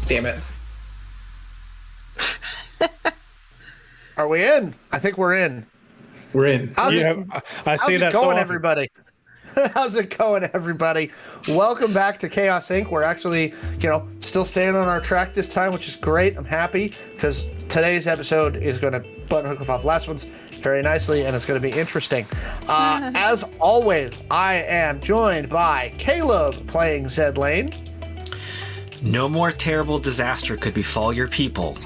Damn it. Are we in? I think we're in. We're in. How's it going, everybody? How's it going, everybody? Welcome back to Chaos Inc. We're actually, still staying on our track this time, which is great. I'm happy because today's episode is going to button hook off last one's very nicely, and it's going to be interesting. As always, I am joined by Caleb playing Zed Lane. No more terrible disaster could befall your people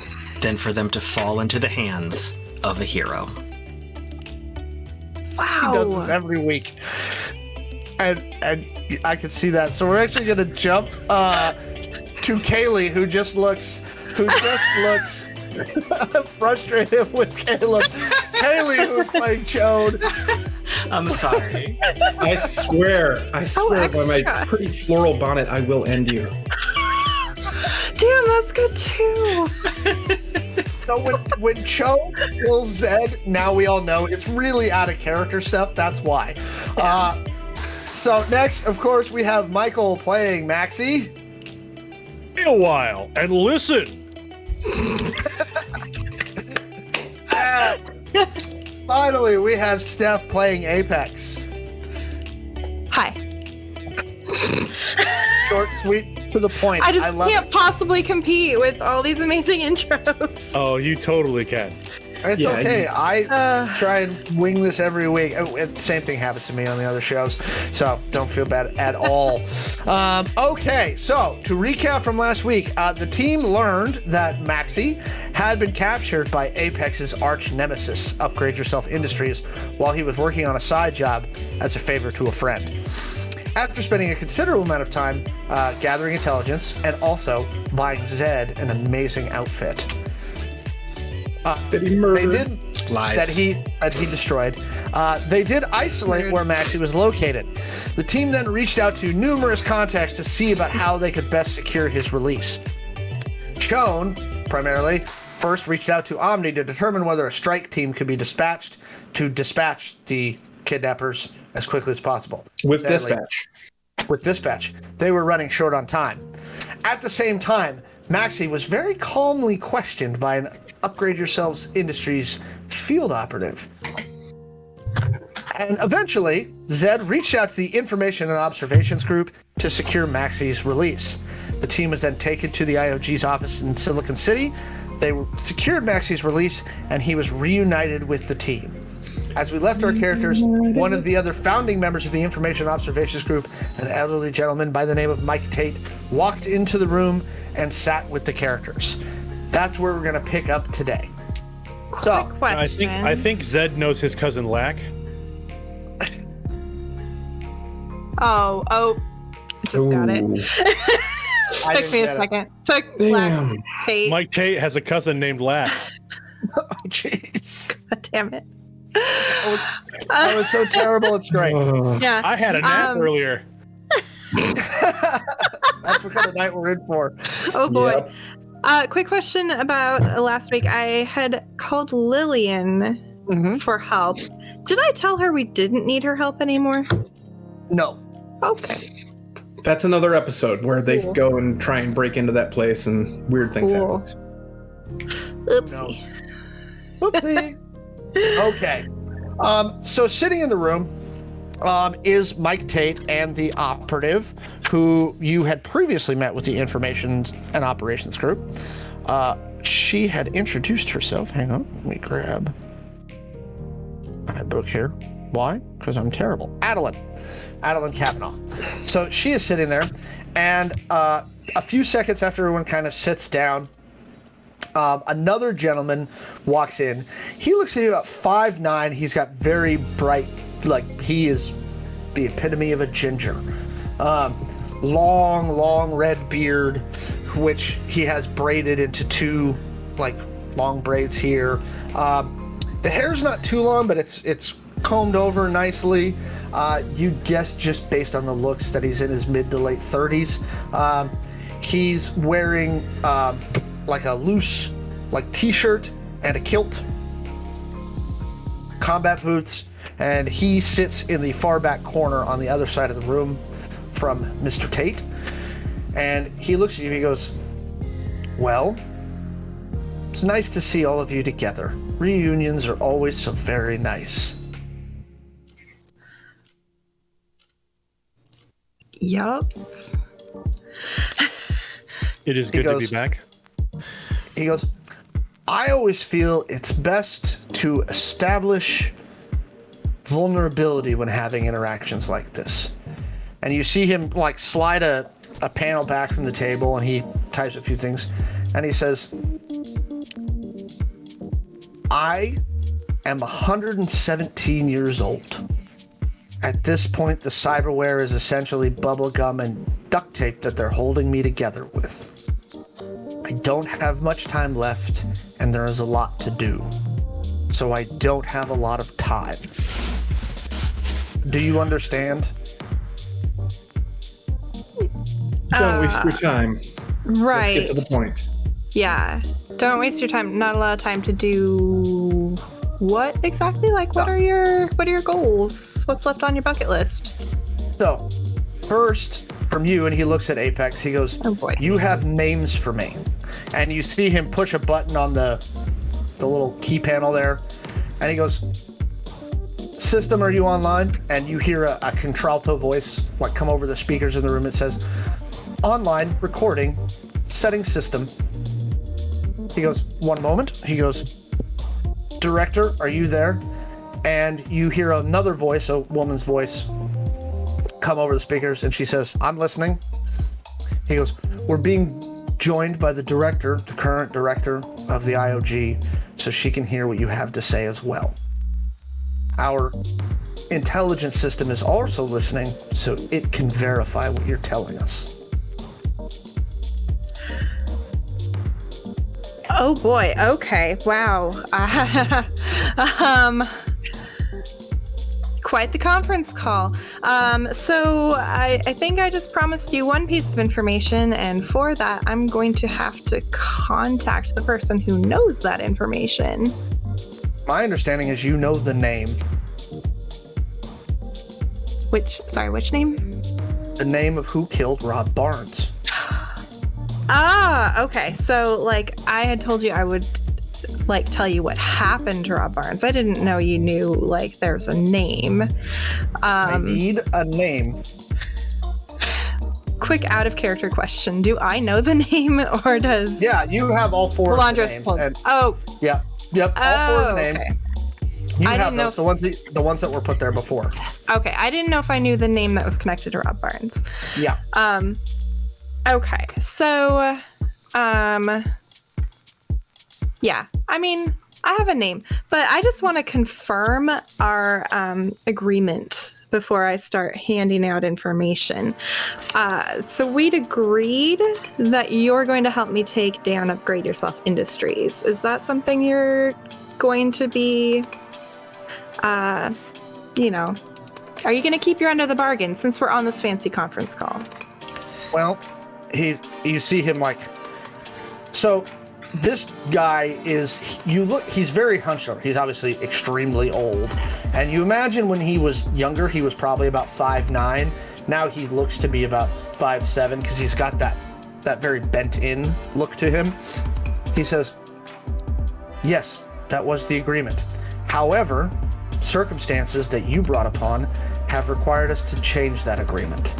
than for them to fall into the hands of a hero. He Wow. does this every week. And I can see that. So we're actually going to jump to Kaylee, who just looks frustrated with Caleb. Kaylee, who's playing Chode. I'm sorry. I swear by my pretty floral bonnet, I will end you. Damn, that's good too. So when Cho kills Zed, now we all know it's really out of character stuff. That's why. So next, of course, we have Michael playing Maxi. Wait a while and listen. Finally, we have Steph playing Apex. Hi. Short, sweet, to the point. I just love can't possibly compete with all these amazing intros. Oh, you totally can. It's okay. I try and wing this every week. Same thing happens to me on the other shows, so don't feel bad at all. Okay, so to recap from last week, the team learned that Maxi had been captured by Apex's arch nemesis, Upgrade Yourself Industries, while he was working on a side job as a favor to a friend. After spending a considerable amount of time gathering intelligence and also buying Zed an amazing outfit. That he murdered. They did Lies. that he destroyed. They did isolate where Maxi was located. The team then reached out to numerous contacts to see about how they could best secure his release. Shawn, primarily, first reached out to Omni to determine whether a strike team could be dispatched to dispatch the kidnappers as quickly as possible. With Sadly, dispatch. They were running short on time. At the same time, Maxi was very calmly questioned by an Upgrade Yourselves Industries field operative. And eventually, Zed reached out to the Information and Observations Group to secure Maxi's release. The team was then taken to the IOG's office in Silicon City. They secured Maxi's release, and he was reunited with the team. As we left our characters, one of the other founding members of the Information and Observations Group, an elderly gentleman by the name of Mike Tate, walked into the room and sat with the characters. That's where we're going to pick up today. So, Question. I think Zed knows his cousin Lack. Oh, just got it. Took me a second. Damn. Tate. Mike Tate has a cousin named Lack. oh, jeez. God damn it. That was so terrible, it's great. Yeah. I had a nap earlier. That's what kind of night we're in for. Oh boy. Yep. Quick question about last week. I had called Lillian for help. Did I tell her we didn't need her help anymore? No. Okay. That's another episode where they Cool. go and try and break into that place and weird things Cool. happen. Oopsie. Whoopsie. Okay. So sitting in the room is Mike Tate and the operative, who you had previously met with the Information and Operations Group. She had introduced herself. Hang on, let me grab my book here. Why? Because I'm terrible. Adeline Kavanaugh. So she is sitting there, and a few seconds after everyone kind of sits down, another gentleman walks in. He looks to be about 5'9". He's got very bright, he is the epitome of a ginger. Long red beard, which he has braided into two, long braids here. The hair's not too long, but it's combed over nicely. You'd guess just based on the looks that he's in his mid to late 30s. He's wearing a loose t-shirt and a kilt, combat boots, and he sits in the far back corner on the other side of the room from Mr. Tate. And he looks at you, he goes, Well, it's nice to see all of you together. Reunions are always so very nice. Yup. It is good to be back. He goes, I always feel it's best to establish vulnerability when having interactions like this. And you see him like slide a panel back from the table, and he types a few things, and he says, I am 117 years old. At this point, the cyberware is essentially bubblegum and duct tape that they're holding me together with. I don't have much time left, and there is a lot to do. So I don't have a lot of time. Do you understand? Don't waste your time. Right. Let's get to the point. Yeah. Don't waste your time. Not a lot of time to do what exactly? Like, what are your goals? What's left on your bucket list? So, first, from you, and he looks at Apex, he goes, oh boy, you have names for me. And you see him push a button on the little key panel there, and he goes, system, are you online? And you hear a contralto voice like come over the speakers in the room. It says, online, recording, setting system. He goes, one moment. He goes, director, are you there? And you hear another voice, a woman's voice, come over the speakers, and she says, I'm listening. He goes, we're being joined by the director, the current director of the IOG, so she can hear what you have to say as well. Our intelligence system is also listening, so it can verify what you're telling us. Oh boy. Okay. Wow. Quite the conference call. So I think I just promised you one piece of information, and for that, I'm going to have to contact the person who knows that information. My understanding is you know the name. Which name? The name of who killed Rob Barnes. Ah, okay. So, like, I had told you I would, like, tell you what happened to Rob Barnes. I didn't know you knew, like, there's a name. I need a name. Quick out-of-character question. Do I know the name, or does... Yeah, you have all four of the names. Oh. Yep, all four of the names. Okay. You have those, the ones that were put there before. Okay, I didn't know if I knew the name that was connected to Rob Barnes. Yeah. Okay, so, yeah, I mean, I have a name, but I just want to confirm our agreement before I start handing out information. So we'd agreed that you're going to help me take down Upgrade Yourself Industries. Is that something you're going to be, are you going to keep your end of the bargain since we're on this fancy conference call? Well, you see him like, so this guy he's very hunched over. He's obviously extremely old. And you imagine when he was younger, he was probably about 5'9". Now he looks to be about 5'7" because he's got that very bent in look to him. He says, yes, that was the agreement. However, circumstances that you brought upon have required us to change that agreement.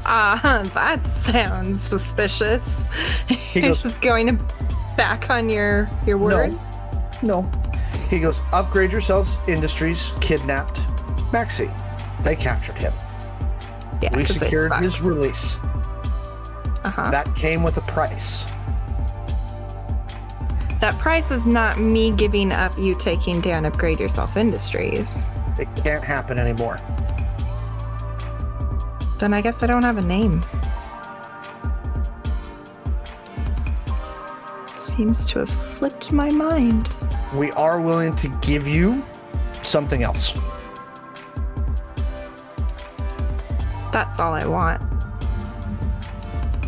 That sounds suspicious. You're just going to back on your word? No. He goes, Upgrade Yourselves Industries kidnapped Maxi. They captured him. Yeah, we secured his release. That came with a price. That price is not me giving up you taking down Upgrade Yourself Industries. It can't happen anymore. Then I guess I don't have a name. Seems to have slipped my mind. We are willing to give you something else. That's all I want.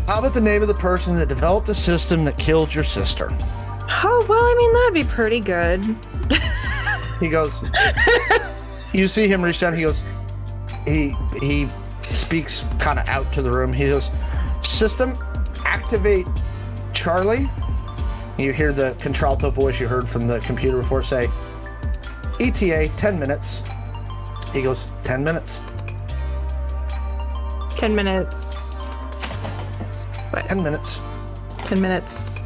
How about the name of the person that developed the system that killed your sister? Oh, well, I mean, that'd be pretty good. He goes, you see him reach down, he goes, he speaks kind of out to the room. He goes, system activate Charlie. You hear the contralto voice you heard from the computer before say, ETA, 10 minutes. He goes, 10 minutes. 10 minutes. What? 10 minutes. 10 minutes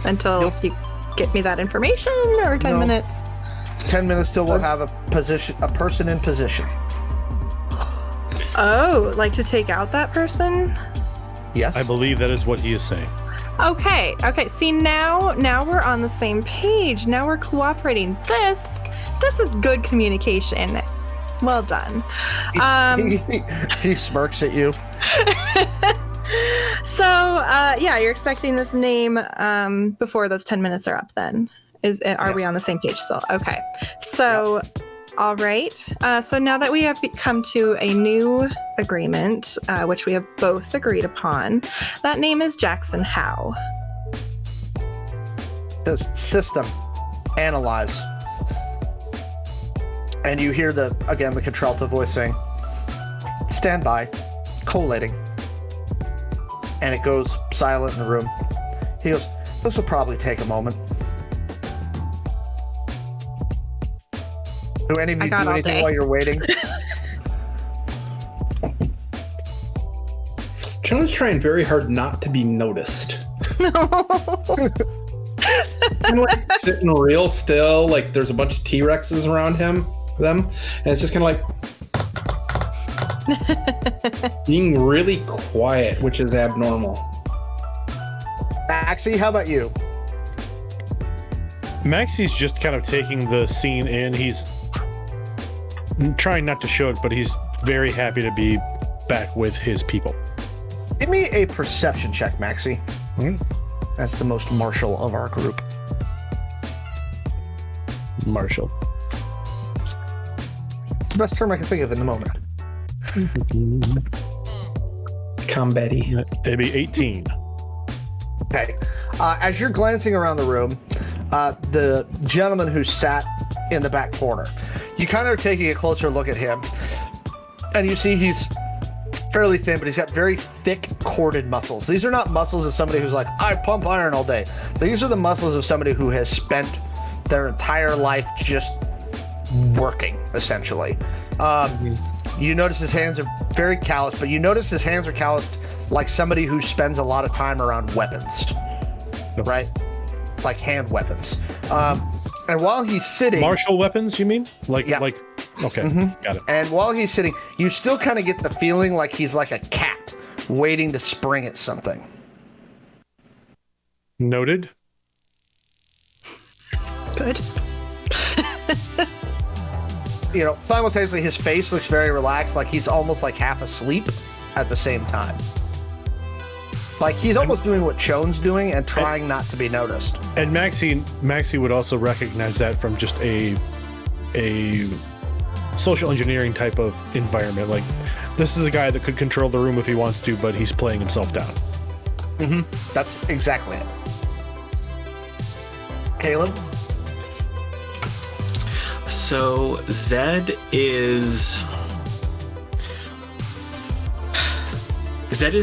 until you get me that information, or 10 minutes? 10 minutes till we'll have a person in position. Oh, like to take out that person? Yes. I believe that is what he is saying. Okay. See, now we're on the same page. Now we're cooperating. This is good communication. Well done. He smirks at you. So, yeah, you're expecting this name before those 10 minutes are up then. Are we on the same page still? Okay. So, yep. All right. So now that we have come to a new agreement, which we have both agreed upon, that name is Jackson Howe. This system, analyze. And you hear the contralto voice saying, stand by, collating. And it goes silent in the room. He goes, this will probably take a moment. Do any of you do anything while you're waiting? Joan's trying very hard not to be noticed. I'm like sitting real still, like there's a bunch of T-Rexes around them, and it's just kind of like being really quiet, which is abnormal. Maxi, how about you? Maxi's just kind of taking the scene in. He's trying not to show it, but he's very happy to be back with his people. Give me a perception check, Maxi. That's the most martial of our group. Martial. It's the best term I can think of in the moment. Combat-y. It'd be 18. Okay. As you're glancing around the room, the gentleman who sat in the back corner, you kind of are taking a closer look at him, and you see he's fairly thin, but he's got very thick corded muscles. These are not muscles of somebody who's like, I pump iron all day. These are the muscles of somebody who has spent their entire life just working, essentially. You notice his hands are very calloused, but you notice his hands are calloused like somebody who spends a lot of time around weapons, right? Like hand weapons. And while he's sitting... Martial weapons, you mean? Okay, got it. And while he's sitting, you still kind of get the feeling like he's like a cat waiting to spring at something. Noted. Good. You know, simultaneously, his face looks very relaxed, like he's almost like half asleep at the same time. Like he's almost doing what Shawn's doing and trying not to be noticed. And Maxi would also recognize that from just a social engineering type of environment. Like, this is a guy that could control the room if he wants to, but he's playing himself down. That's exactly it. Caleb? So Zed is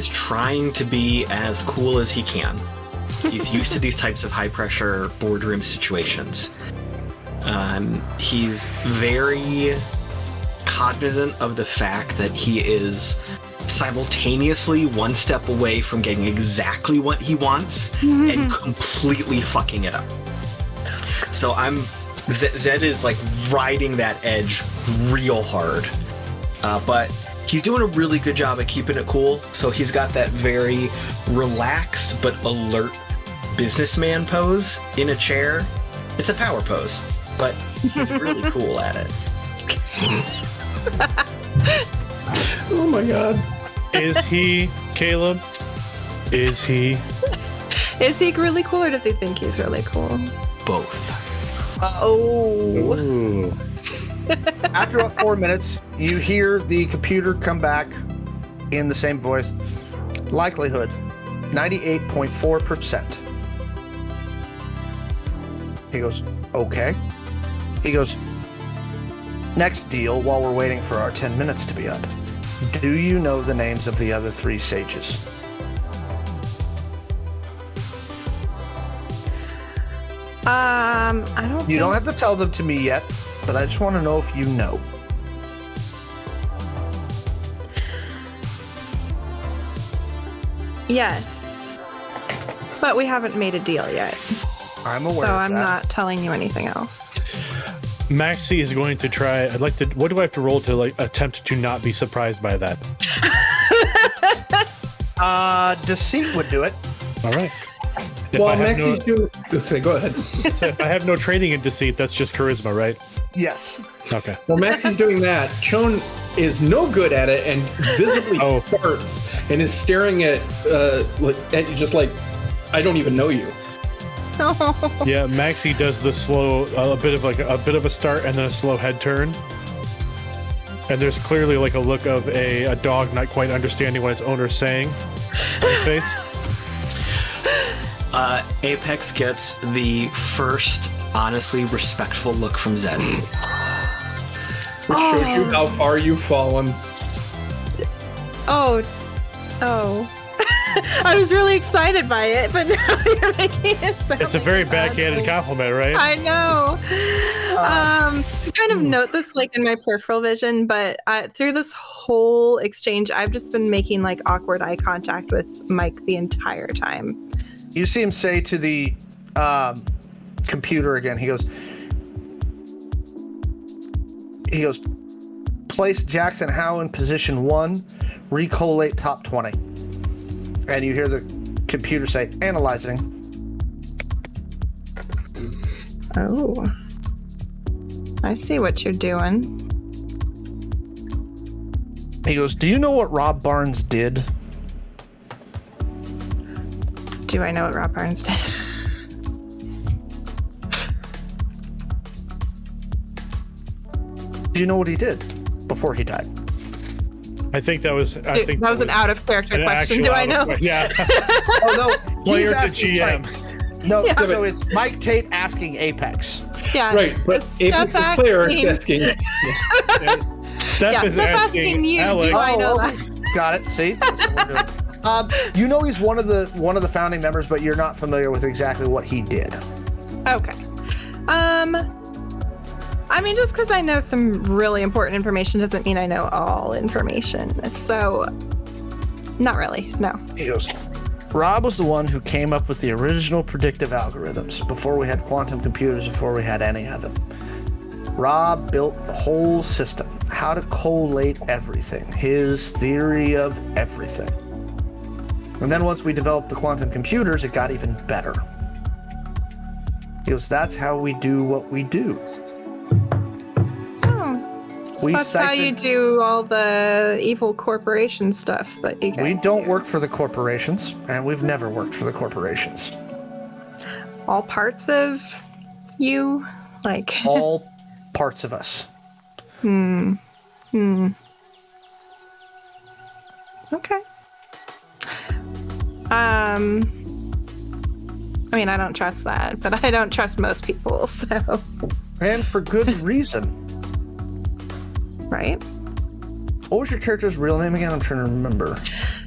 trying to be as cool as he can. He's used to these types of high pressure boardroom situations. He's very cognizant of the fact that he is simultaneously one step away from getting exactly what he wants and completely fucking it up. So Zed is like riding that edge real hard. But he's doing a really good job at keeping it cool. So he's got that very relaxed but alert businessman pose in a chair. It's a power pose, but he's really cool at it. Oh my god. Is he, Caleb? Is he? Is he really cool, or does he think he's really cool? Both. Oh. Ooh. After about 4 minutes, you hear the computer come back in the same voice. Likelihood, 98.4%. He goes, okay. He goes, next deal while we're waiting for our 10 minutes to be up. Do you know the names of the other 3 sages? I don't. You don't have to tell them to me yet, but I just want to know if you know. Yes, but we haven't made a deal yet, I'm aware so of I'm that. not telling you anything else. Maxi is going to try. I'd like to. What do I have to roll to like attempt to not be surprised by that? Deceit would do it. All right. If Well, I have Maxi's doing. Say, go ahead. so if I have no training in deceit, that's just charisma, right? Yes. Okay. Well, Maxi's doing that. Chon is no good at it and visibly Oh. starts and is staring at you just like, I don't even know you. Yeah, Maxi does the slow, a bit of a start and then a slow head turn. And there's clearly like a look of a dog not quite understanding what its owner's saying on his face. Apex gets the first honestly respectful look from Zed. Which shows you how far you've fallen. Oh. I was really excited by it, but now you're making it sound It's a like very bad backhanded thing. compliment, right? I know. I kind of note this like in my peripheral vision, but through this whole exchange, I've just been making like awkward eye contact with Mike the entire time. You see him say to the computer again. He goes, place Jackson Howe in position 1, recollate top 20. And you hear the computer say, analyzing. Oh. I see what you're doing. He goes, do you know what Rob Barnes did? Do I know what Rob Barnes did? Do you know what he did before he died? I think that was. I think that was an out of character an question. actual Do I know? Yeah. Oh, no. Player to asking- GM. sorry. No, Yeah. so it's Mike Tate asking Apex. Yeah. Right, but Apex's Steph player is asking. Steph is Steph asking asking you, Alex. do I know okay. Got it. See? That's what we're doing. You know he's one of the founding members, but you're not familiar with exactly what he did. Okay. I mean, just because I know some really important information doesn't mean I know all information. So, not really. No. He goes, Rob was the one who came up with the original predictive algorithms before we had quantum computers, before we had any of them. Rob built the whole system, how to collate everything, his theory of everything. And then once we developed the quantum computers, it got even better. He goes, that's how we do what we do. So that's how you do all the evil corporation stuff that you guys We don't do. work for the corporations, and we've never worked for the corporations. All parts of you? Like... All parts of us. Okay. I mean, I don't trust that, but I don't trust most people, so... And for good reason. Right? What was your character's real name again? I'm trying to remember.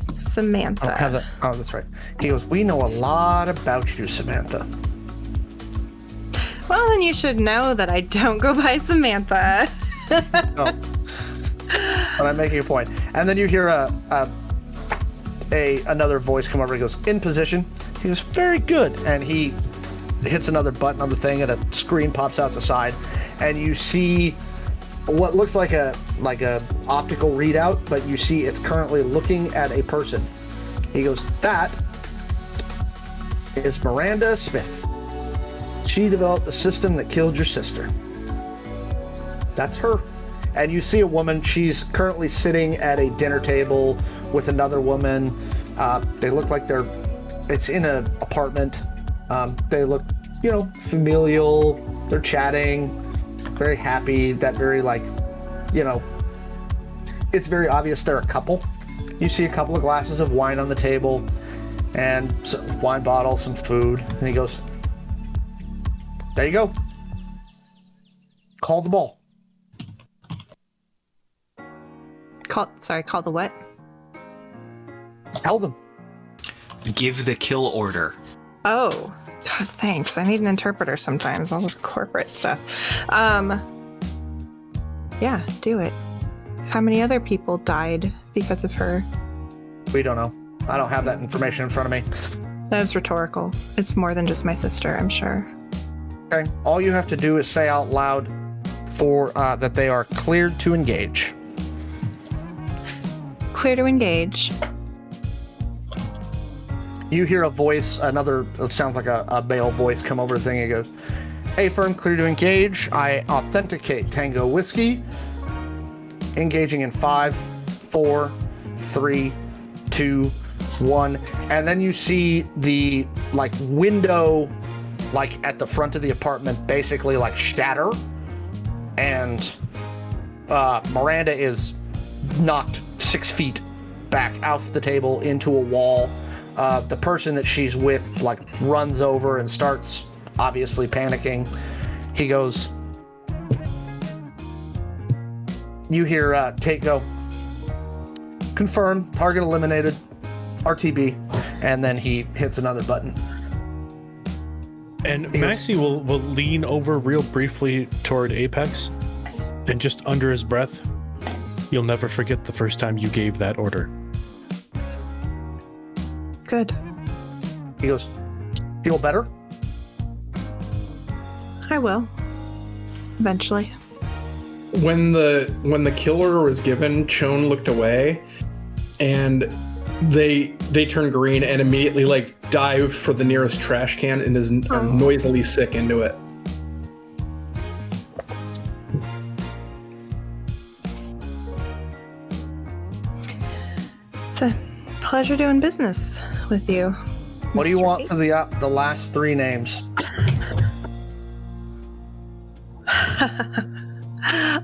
Samantha. I don't have that. Oh, that's right. He goes, we know a lot about you, Samantha. Well, then you should know that I don't go by Samantha. Oh. But I'm making a point. And then you hear another voice come over. He goes, in position. He goes, very good. And he hits another button on the thing, and a screen pops out the side, and you see what looks like a optical readout, but you see it's currently looking at a person. He goes, that is Miranda Smith. She developed the system that killed your sister. That's her. And you see a woman, she's currently sitting at a dinner table with another woman. They look like it's in an apartment. They look, familial. They're chatting, very happy. That very it's very obvious they're a couple. You see a couple of glasses of wine on the table and some wine bottle, some food. And he goes, there you go. Call the ball. Call the what? Tell them. Give the kill order. Oh. Thanks. I need an interpreter sometimes. All this corporate stuff. Yeah, do it. How many other people died because of her? We don't know. I don't have that information in front of me. That is rhetorical. It's more than just my sister, I'm sure. Okay. All you have to do is say out loud for that they are cleared to engage. Clear to engage. You hear a voice, it sounds like a male voice come over the thing and goes, "Hey, firm, clear to engage. I authenticate Tango Whiskey. Engaging in 5, 4, 3, 2, 1." And then you see the window at the front of the apartment basically shatter, and Miranda is knocked 6 feet back off the table into a wall. The person that she's with runs over and starts obviously panicking. He goes, you hear Tate go, "Confirm, target eliminated, RTB," and then he hits another button. And Maxi will lean over real briefly toward Apex, and just under his breath, "You'll never forget the first time you gave that order." Good. He goes, "Feel better?" I will. Eventually. When the killer was given, Shawn looked away, and they turned green and immediately dive for the nearest trash can and is noisily sick into it. It's a pleasure doing business with you. What do you want for the last 3 names?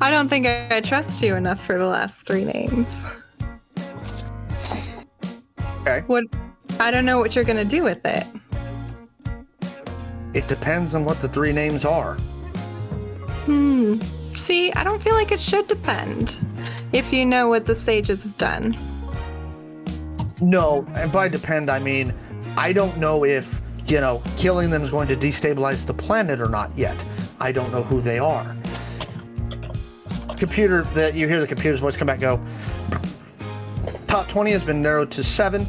I don't think I trust you enough for the last 3 names. Okay. What? I don't know what you're gonna do with it. It depends on what the 3 names are. See, I don't feel like it should depend. If you know what the sages have done. No, and by depend, I mean, I don't know if, killing them is going to destabilize the planet or not yet. I don't know who they are. Computer, you hear the computer's voice come back and go, "Top 20 has been narrowed to 7.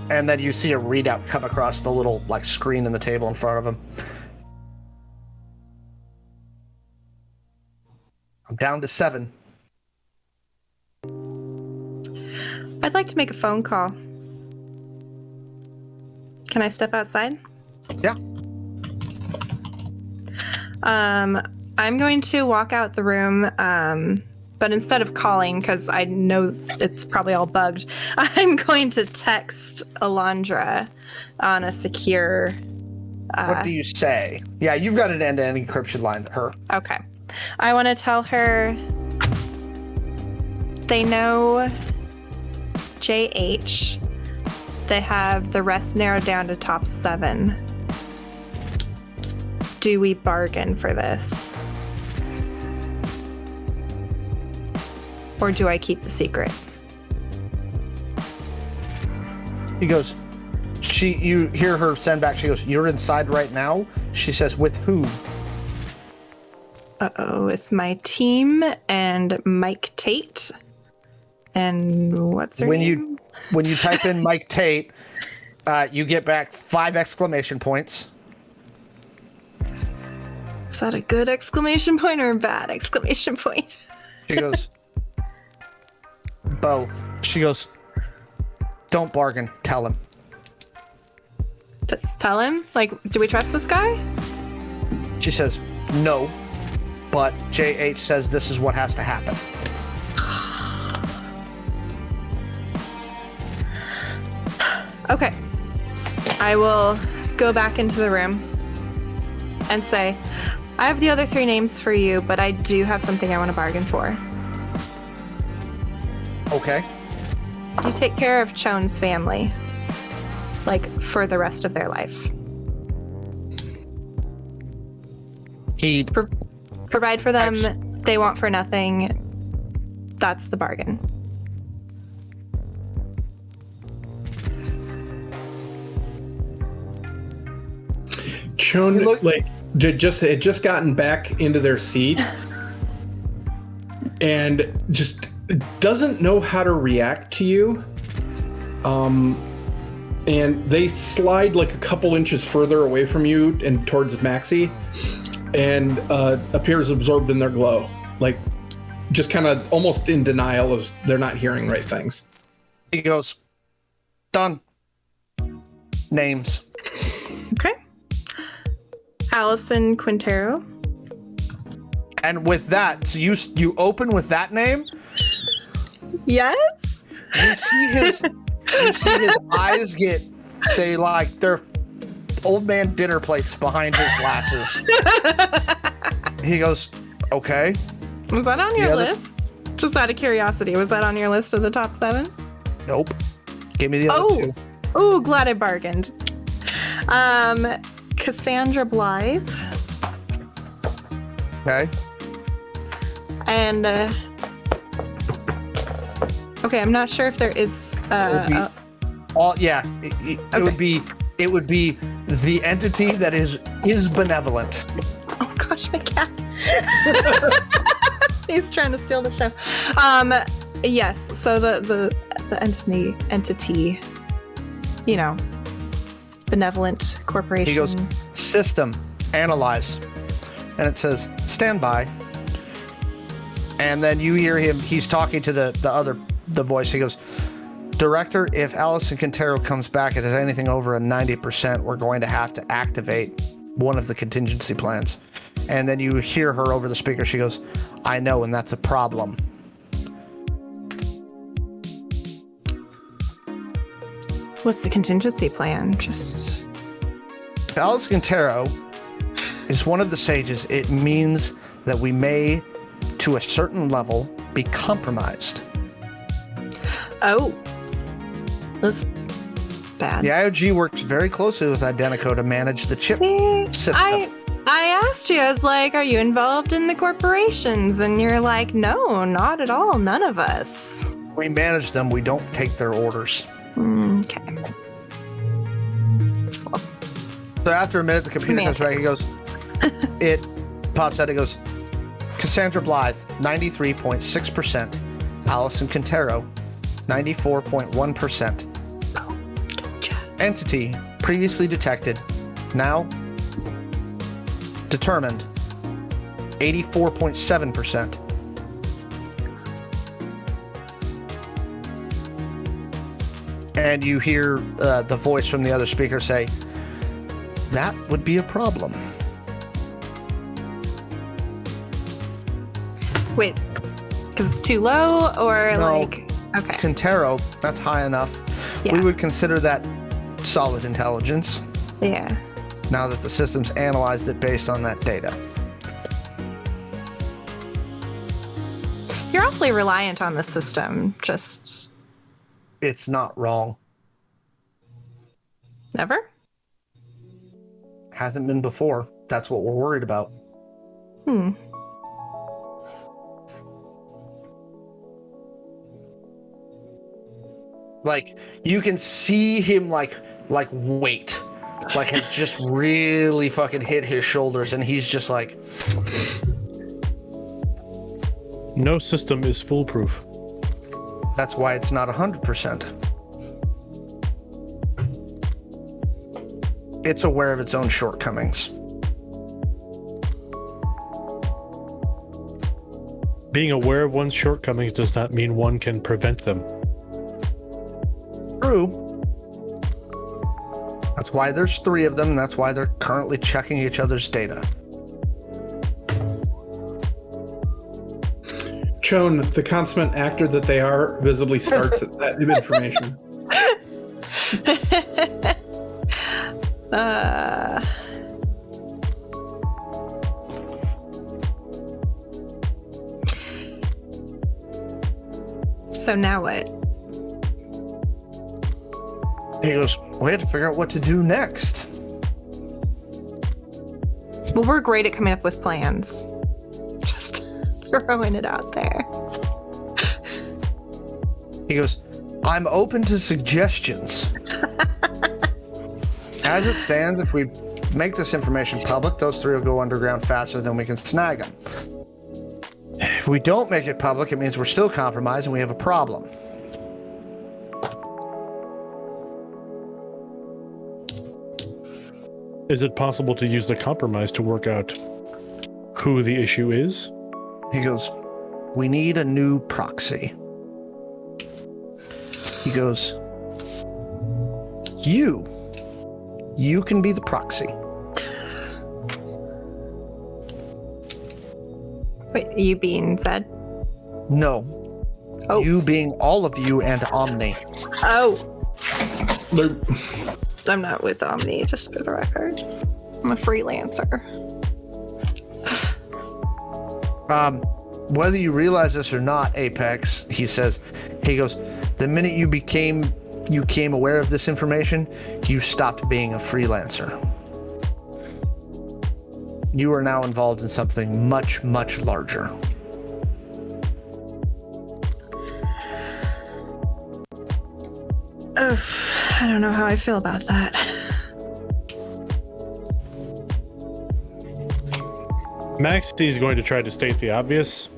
And then you see a readout come across the little screen in the table in front of him. "I'm down to 7. I'd like to make a phone call. Can I step outside? Yeah. I'm going to walk out the room, but instead of calling, because I know it's probably all bugged, I'm going to text Alondra on a secure... What do you say? Yeah, you've got an end-to-end encryption line to her. Okay. I want to tell her they know JH. They have the rest narrowed down to top 7. Do we bargain for this? Or do I keep the secret? He goes, you hear her send back, she goes, "You're inside right now?" She says, "With who?" With my team and Mike Tate. And what's her name? When you type in Mike Tate, you get back 5 exclamation points. Is that a good exclamation point or a bad exclamation point? She goes, "Both." She goes, "Don't bargain. Tell him." Tell him? Do we trust this guy? She says, "No, but JH says this is what has to happen." Okay. I will go back into the room and say, "I have the other 3 names for you, but I do have something I want to bargain for." Okay. Do you take care of Shawn's family? For the rest of their life? He Provide for them, they want for nothing. That's the bargain. Shawn, Hey, look- had just gotten back into their seat and just doesn't know how to react to you. And they slide like a couple inches further away from you and towards Maxi, and appears absorbed in their glow, like just kind of almost in denial of they're not hearing right things. He goes, done. Names. Okay. Allison Quintero. And with that, so you open with that name. Yes. You see his eyes they're old man dinner plates behind his glasses. He goes, okay. Was that on your The other- list? Just out of curiosity, was that on your list of the top 7? Nope. Give me the other two. Oh, glad I bargained. Cassandra Blythe. Okay. And okay, I'm not sure if there is It would be the entity that is benevolent. oh gosh, my cat. He's trying to steal the show. Yes, so the entity, you know, benevolent corporation. He goes, system, analyze. And it says, stand by. And then you hear him, he's talking to the voice. He goes, Director, if Allison Quintero comes back and has anything over a 90%, we're going to have to activate one of the contingency plans. And then you hear her over the speaker. She goes, I know, and that's a problem. What's the contingency plan? Just If Allison Quintero is one of the sages, it means that we may, to a certain level, be compromised. oh, that's bad. The IOG works very closely with IDENTECO to manage the chip See, system. I asked you, I was like, are you involved in the corporations? And you're like, no, not at all. None of us. We manage them. We don't take their orders. Okay. Slow. So after a minute, the computer comes back. He goes, it pops out. It goes, Cassandra Blythe, 93.6%. Allison Quintero, 94.1%. Entity previously detected, now determined, 84.7%. And you hear the voice from the other speaker say, that would be a problem. Wait, because it's too low, or No. like, okay. Quintero, that's high enough. Yeah. We would consider that solid intelligence Yeah. now that the system's analyzed it based on that data. You're awfully reliant on the system. Just It's not wrong. never? Hasn't been before. That's what we're worried about. Like, you can see him like weight. Like, has just really fucking hit his shoulders, and he's just like, No system is foolproof. that's why it's not 100%. It's aware of its own shortcomings. Being aware of one's shortcomings does not mean one can prevent them. True. That's why there's 3 of them, and that's why they're currently checking each other's data. Shawn, the consummate actor that they are, visibly starts at that information. So now what? He goes, we had to figure out what to do next. Well, we're great at coming up with plans. Just throwing it out there. He goes, I'm open to suggestions. As it stands, if we make this information public, those three will go underground faster than we can snag them. If we don't make it public, it means we're still compromised and we have a problem. Is it possible to use the compromise to work out who the issue is? He goes, we need a new proxy. He goes, you can be the proxy. Wait, you being Zed? No. Oh. You being all of you and Omni. Oh. Nope. I'm not with Omni, just for the record. I'm a freelancer. Whether you realize this or not, Apex, he goes, the minute you became aware of this information, you stopped being a freelancer. You are now involved in something much, much larger. I don't know how I feel about that. Maxi is going to try to state the obvious.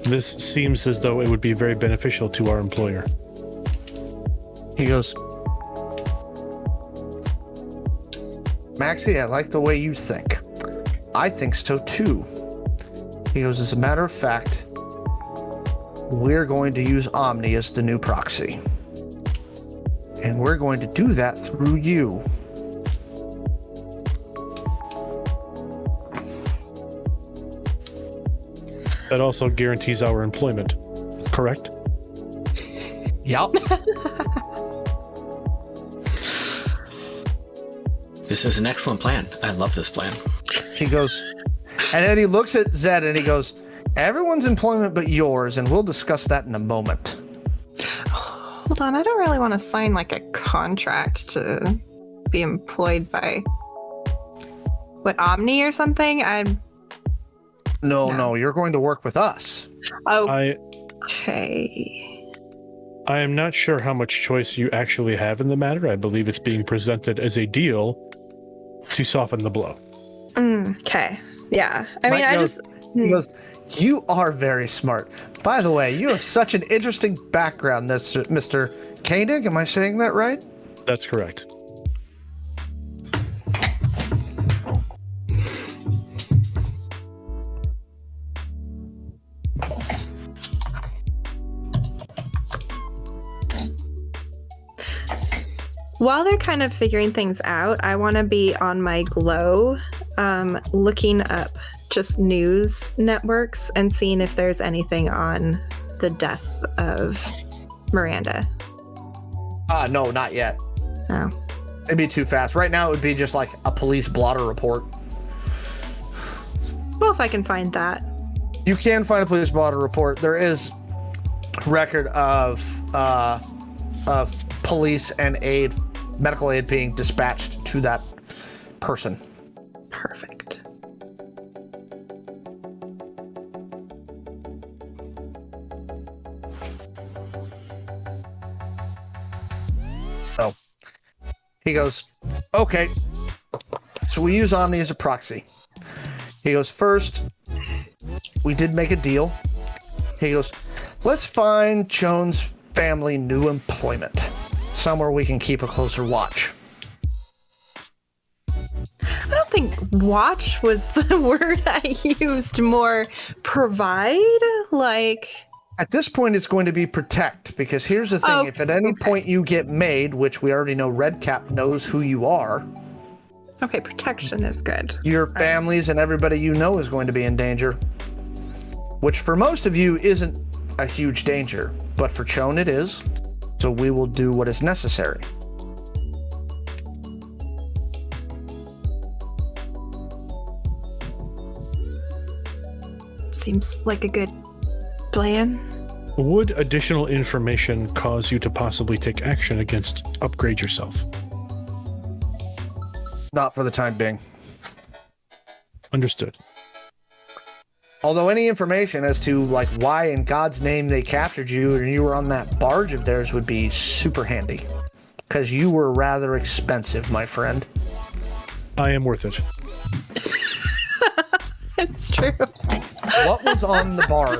This seems as though it would be very beneficial to our employer. He goes, Maxi, I like the way you think. I think so too. He goes, as a matter of fact, we're going to use Omni as the new proxy. And we're going to do that through you. That also guarantees our employment, correct? Yup. This is an excellent plan. I love this plan. He goes, and then he looks at Zed and he goes, everyone's employment but yours, and we'll discuss that in a moment. Hold on, I don't really want to sign like a contract to be employed by Omni or something. No, you're going to work with us. Okay. I am not sure how much choice you actually have in the matter. I believe it's being presented as a deal to soften the blow. Okay. Yeah. I mean, He goes, you are very smart. By the way, you have such an interesting background, Mr. Koenig. Am I saying that right? That's correct. While they're kind of figuring things out, I want to be on my Glow, looking up just news networks and seeing if there's anything on the death of Miranda. No, not yet. Oh. It'd be too fast. Right now, it would be just like a police blotter report. Well, if I can find that. You can find a police blotter report. There is record of police and medical aid being dispatched to that person. Perfect. So he goes, okay, so we use Omni as a proxy. He goes, first, we did make a deal. He goes, let's find Joan's family new employment, somewhere we can keep a closer watch. I don't think watch was the word I used. More provide, like... At this point, it's going to be protect, because here's the thing. If at any point you get made, which we already know Redcap knows who you are. Okay, protection is good. Your families and everybody you know is going to be in danger. Which for most of you isn't a huge danger, but for Shawn it is. So we will do what is necessary. Seems like a good plan. Would additional information cause you to possibly take action against Upgrade yourself? Not for the time being. Understood. Although any information as to like why in God's name they captured you and you were on that barge of theirs would be super handy. Because you were rather expensive, my friend. I am worth it. It's true. What was on the barge?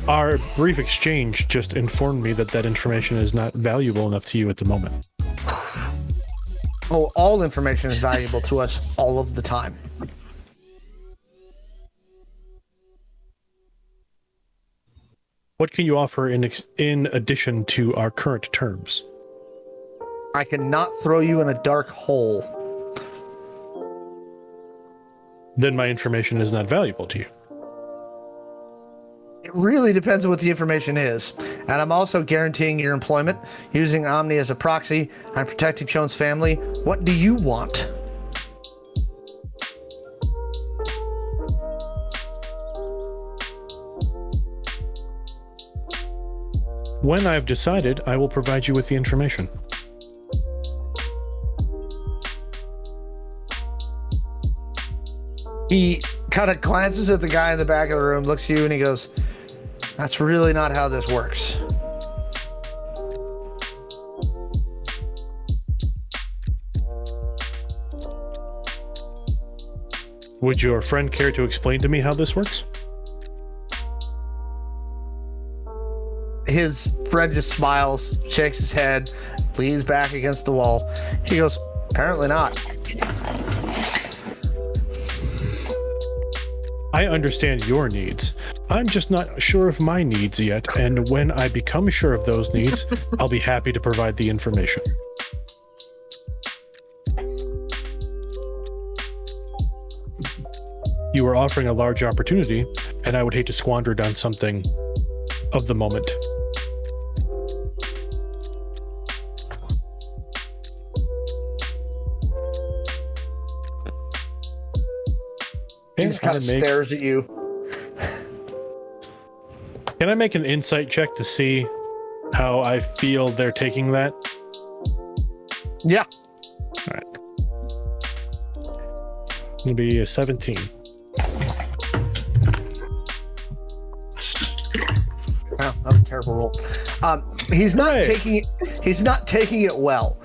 Our brief exchange just informed me that information is not valuable enough to you at the moment. Oh, all information is valuable to us all of the time. What can you offer in addition to our current terms? I cannot throw you in a dark hole. Then my information is not valuable to you. It really depends on what the information is. And I'm also guaranteeing your employment, using Omni as a proxy. I'm protecting Shawn's family. What do you want? When I've decided, I will provide you with the information. He kind of glances at the guy in the back of the room, looks at you, and he goes, "That's really not how this works." Would your friend care to explain to me how this works? His friend just smiles, shakes his head, leans back against the wall. He goes, "Apparently not." I understand your needs. I'm just not sure of my needs yet, and when I become sure of those needs, I'll be happy to provide the information. You are offering a large opportunity, and I would hate to squander it on something of the moment. He just kind of stares at you. Can I make an insight check to see how I feel they're taking that? Yeah. All right. It'll be a 17. Wow, that was a terrible roll. He's not taking it. He's not taking it well.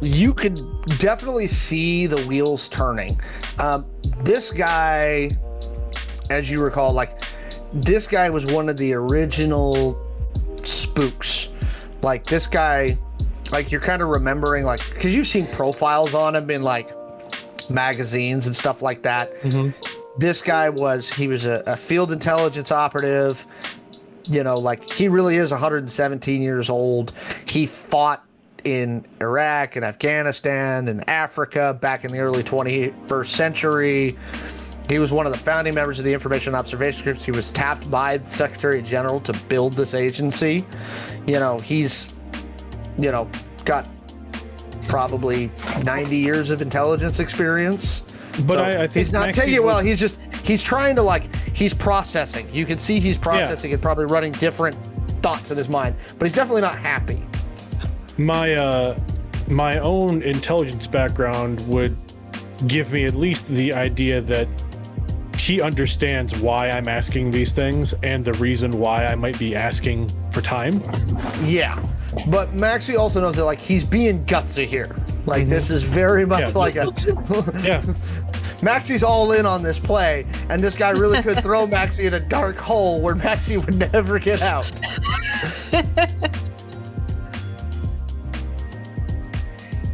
You could definitely see the wheels turning. This guy, as you recall, this guy was one of the original spooks. Like, this guy, you're kind of remembering, because you've seen profiles on him in, magazines and stuff like that. Mm-hmm. This guy he was a field intelligence operative. He really is 117 years old. He fought in Iraq and Afghanistan and Africa back in the early 21st century. He was one of the founding members of the Information Observation Groups. He was tapped by the Secretary General to build this agency. He's got probably 90 years of intelligence experience. But so I think he's not taking it well. He's trying to he's processing. You can see he's processing and probably running different thoughts in his mind, but he's definitely not happy. My own intelligence background would give me at least the idea that he understands why I'm asking these things and the reason why I might be asking for time. Yeah, but Maxi also knows that he's being gutsy here. This is very much yeah. Maxi's all in on this play, and this guy really could throw Maxi in a dark hole where Maxi would never get out.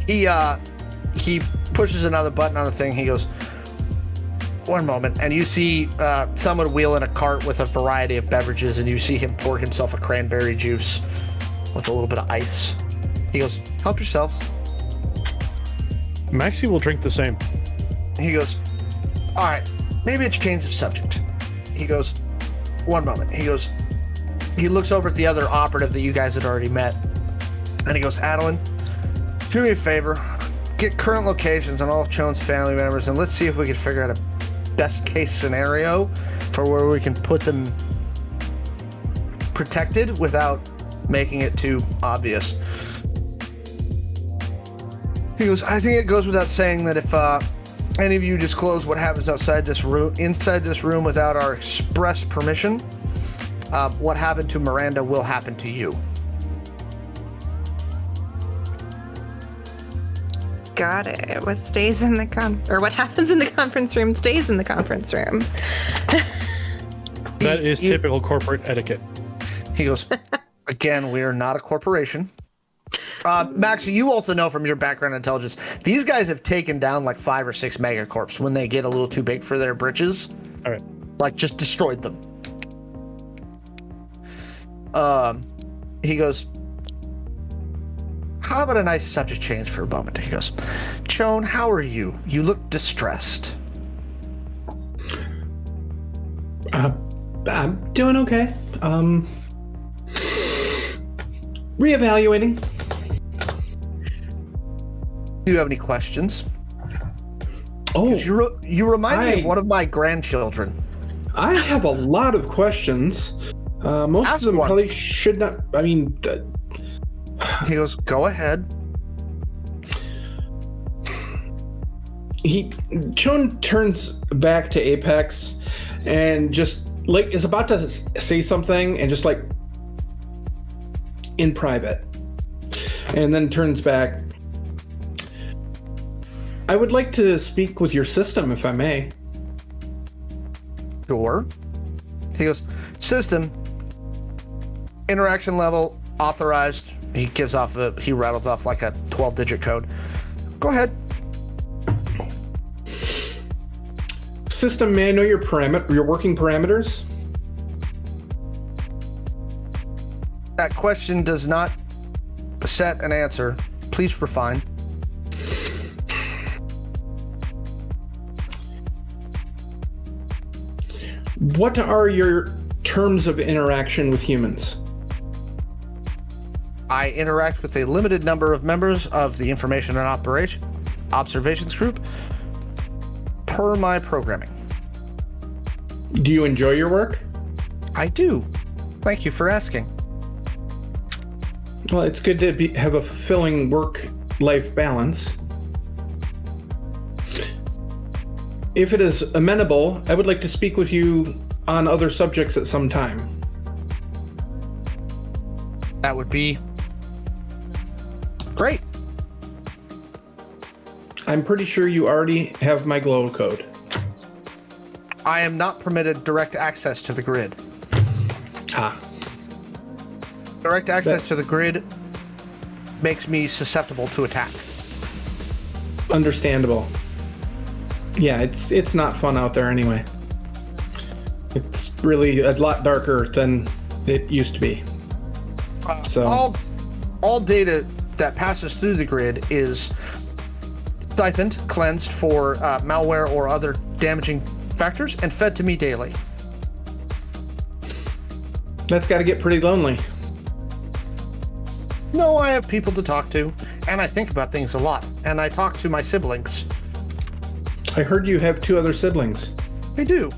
He pushes another button on the thing. He goes, "One moment," and you see someone wheel in a cart with a variety of beverages, and you see him pour himself a cranberry juice with a little bit of ice. He goes, "Help yourselves." Maxi will drink the same. He goes, "All right, maybe it's change of subject." He goes, "One moment." He goes, he looks over at the other operative that you guys had already met, and he goes, "Adeline, do me a favor, get current locations on all of Shawn's family members, and let's see if we can figure out a best case scenario for where we can put them protected without making it too obvious." He goes, "I think it goes without saying that if any of you disclose what happens inside this room without our express permission, what happened to Miranda will happen to you." Got it. What stays in the what happens in the conference room stays in the conference room. That is typical corporate etiquette. He goes, again, we are not a corporation. Maxi, you also know from your background intelligence, these guys have taken down like 5 or 6 megacorps when they get a little too big for their britches. All right. Like, just destroyed them. He goes, how about a nice subject change for a moment? He goes, Shawn, how are you? You look distressed. I'm doing okay. Reevaluating. Do you have any questions? Oh, you remind me of one of my grandchildren. I have a lot of questions. Most Ask of them one. probably should not. I mean, He goes, go ahead. Shawn turns back to Apex and just like is about to say something and just like in private, and then turns back. I would like to speak with your system, if I may. Sure. He goes, system, interaction level, authorized. He rattles off like a 12-digit code. Go ahead. System, may I know your working parameters? That question does not set an answer. Please refine. What are your terms of interaction with humans? I interact with a limited number of members of the Information and Observations Group per my programming. Do you enjoy your work? I do. Thank you for asking. Well, it's good to have a fulfilling work-life balance. If it is amenable, I would like to speak with you on other subjects at some time. That would be great. I'm pretty sure you already have my glow code. I am not permitted direct access to the grid. Ah. Direct access to the grid makes me susceptible to attack. Understandable. Yeah, it's not fun out there anyway. It's really a lot darker than it used to be. So all data that passes through the grid is siphoned, cleansed for malware or other damaging factors, and fed to me daily. that's got to get pretty lonely. No, I have people to talk to, and I think about things a lot, and I talk to my siblings. I heard you have 2 other siblings. I do.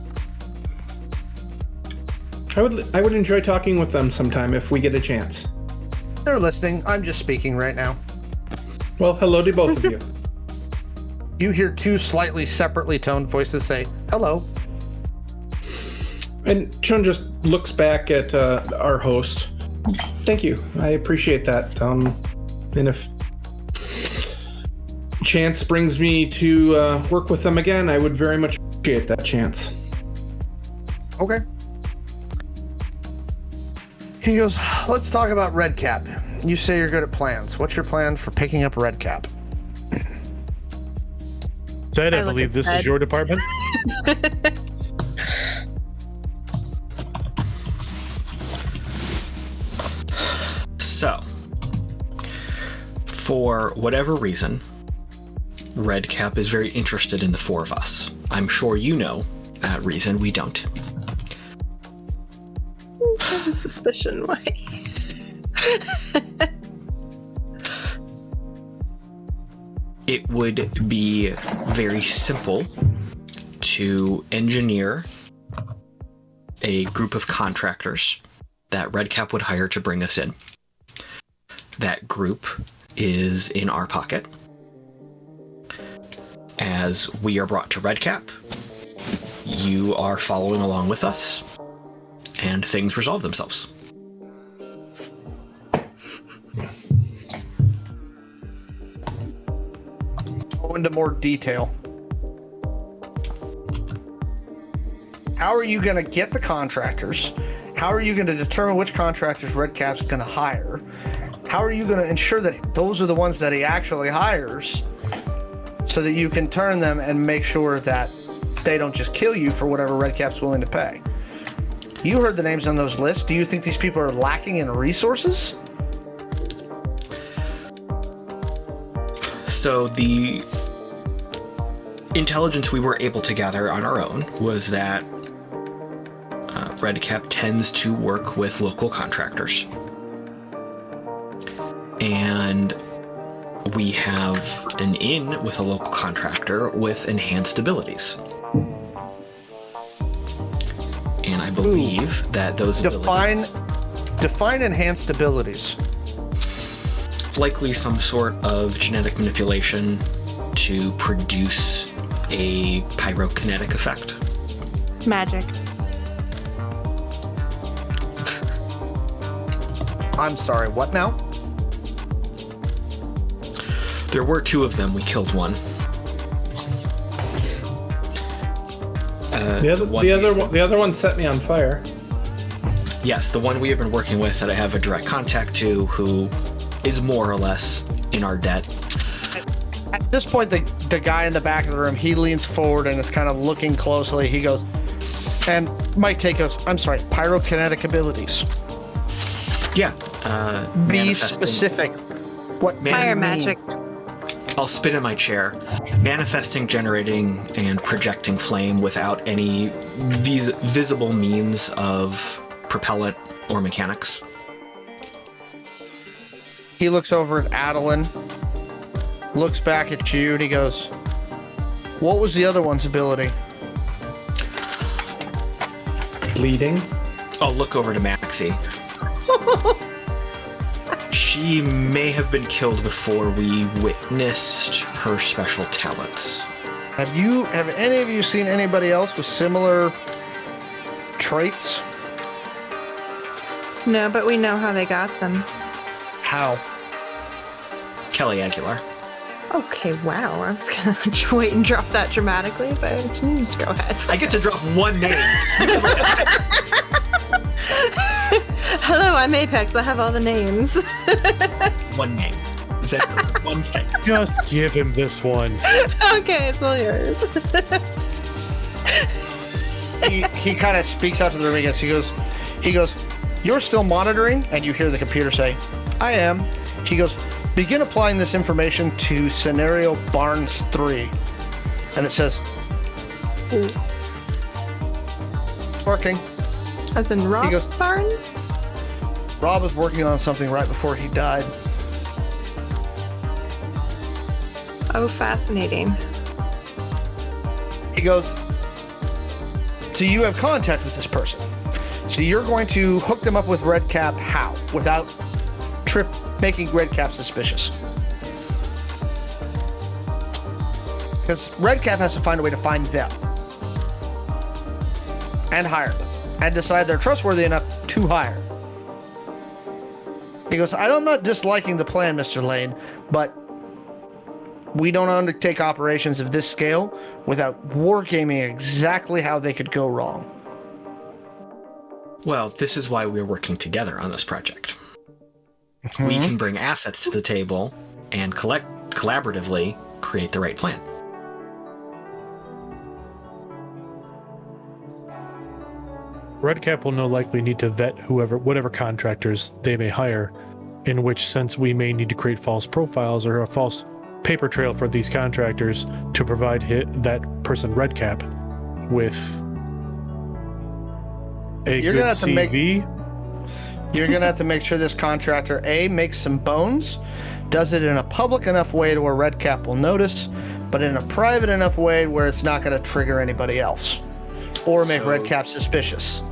I would enjoy talking with them sometime if we get a chance. They're listening. I'm just speaking right now. Well, hello to both of you. You hear 2 slightly separately toned voices say, hello. And Shawn just looks back at our host. Thank you. I appreciate that. And if chance brings me to work with them again, I would very much appreciate that chance. Okay. He goes, let's talk about Redcap. You say you're good at plans. What's your plan for picking up Redcap? Ted, I look believe at this Ted. is your department. So, for whatever reason, Redcap is very interested in the 4 of us. I'm sure you know that reason, we don't. I have a suspicion why. It would be very simple to engineer a group of contractors that Redcap would hire to bring us in. That group is in our pocket. As we are brought to Redcap, you are following along with us, and things resolve themselves. go into more detail. How are you going to get the contractors? How are you going to determine which contractors Red Cap's going to hire? How are you going to ensure that those are the ones that he actually hires so that you can turn them and make sure that they don't just kill you for whatever Red Cap's willing to pay? You heard the names on those lists. Do you think these people are lacking in resources? So the intelligence we were able to gather on our own was that Red Cap tends to work with local contractors. And we have an in with a local contractor with enhanced abilities. And I believe that those abilities... Define enhanced abilities. It's likely some sort of genetic manipulation to produce a pyrokinetic effect. Magic. I'm sorry, what now? There were 2 of them. We killed one. The other one set me on fire. Yes, the one we have been working with that I have a direct contact to, who is more or less in our debt. At this point, the guy in the back of the room, he leans forward and is kind of looking closely. He goes, and Mike Tate goes, I'm sorry, pyrokinetic abilities. Yeah. Be specific. What Fire mean? magic. I'll spin in my chair. Manifesting, generating, and projecting flame without any visible means of propellant or mechanics. He looks over at Adeline, looks back at you, and he goes, what was the other one's ability? Bleeding. I'll look over to Maxi. She may have been killed before we witnessed her special talents. Have any of you seen anybody else with similar traits? No, but we know how they got them. How? Kelly Aguilar. Okay, wow. I was going to wait and drop that dramatically, but just go ahead. I get to drop one name. Hello, I'm Apex. I have all the names. One name. Zed knows one thing. Just give him this one. Okay, it's all yours. He kind of speaks out to the room again. He goes, you're still monitoring? And you hear the computer say, I am. He goes, begin applying this information to scenario Barnes 3. And it says, Ooh. working. As in Rob goes- Barnes? Rob was working on something right before he died. Oh, fascinating. He goes, so you have contact with this person. So you're going to hook them up with Red Cap how? Without making Red Cap suspicious. Because Red Cap has to find a way to find them. And hire them. And decide they're trustworthy enough to hire. He goes, I'm not disliking the plan, Mr. Lane, but we don't undertake operations of this scale without wargaming exactly how they could go wrong. Well, this is why we're working together on this project. We can bring assets to the table and collaboratively create the right plan. Red Cap will no likely need to vet whatever contractors they may hire, in which sense we may need to create false profiles or a false paper trail for these contractors to provide that person Red Cap with a good CV. You're going to have to make sure this contractor, A, makes some bones, does it in a public enough way to where Red Cap will notice, but in a private enough way where it's not going to trigger anybody else or make Red Cap suspicious.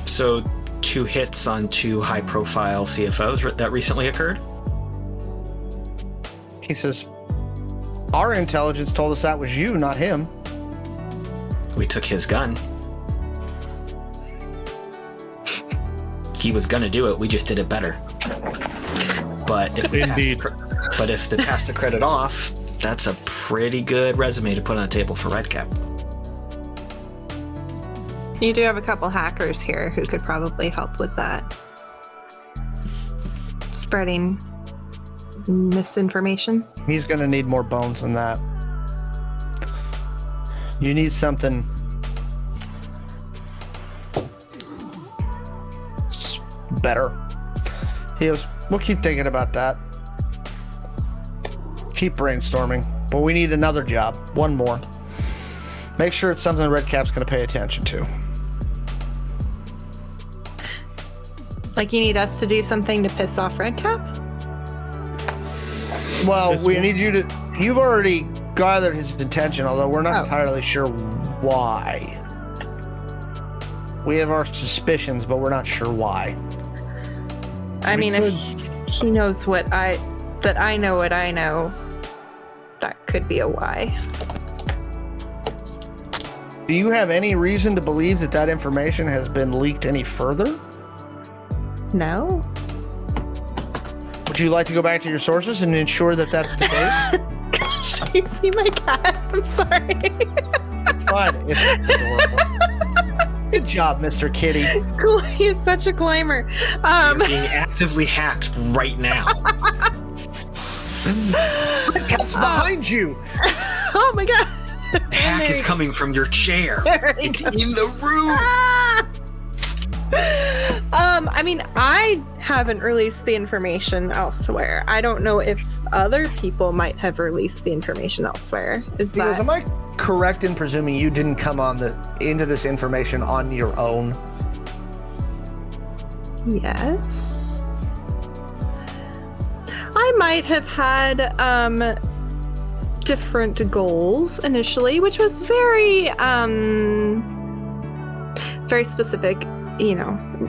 So 2 hits on 2 high-profile CFOs that recently occurred? He says, our intelligence told us that was you, not him. We took his gun. He was gonna do it, we just did it better. But if we Indeed. pass the credit off, That's a pretty good resume to put on the table for Redcap. You do have a couple hackers here who could probably help with that. Spreading misinformation. He's going to need more bones than that. You need something better. He goes, we'll keep thinking about that. Keep brainstorming. But we need another job. One more. Make sure it's something Redcap's going to pay attention to. Like you need us to do something to piss off Redcap? Well, we need you to... You've already gathered his attention, although we're not entirely sure why. We have our suspicions, but we're not sure why. I mean, if he knows that I know what I know, that could be a why. Do you have any reason to believe that that information has been leaked any further? No. Would you like to go back to your sources and ensure that that's the case? Gosh, you see my cat? I'm sorry. Fine. It's adorable. Good job, Mr. Kitty. Cool. He's such a climber. You're being actively hacked right now. The cat's behind you. Oh my god. The hack is coming from your chair. It's in the room. I mean, I haven't released the information elsewhere. I don't know if other people might have released the information elsewhere. Am I correct in presuming you didn't come into this information on your own? Yes. I might have had different goals initially, which was very specific,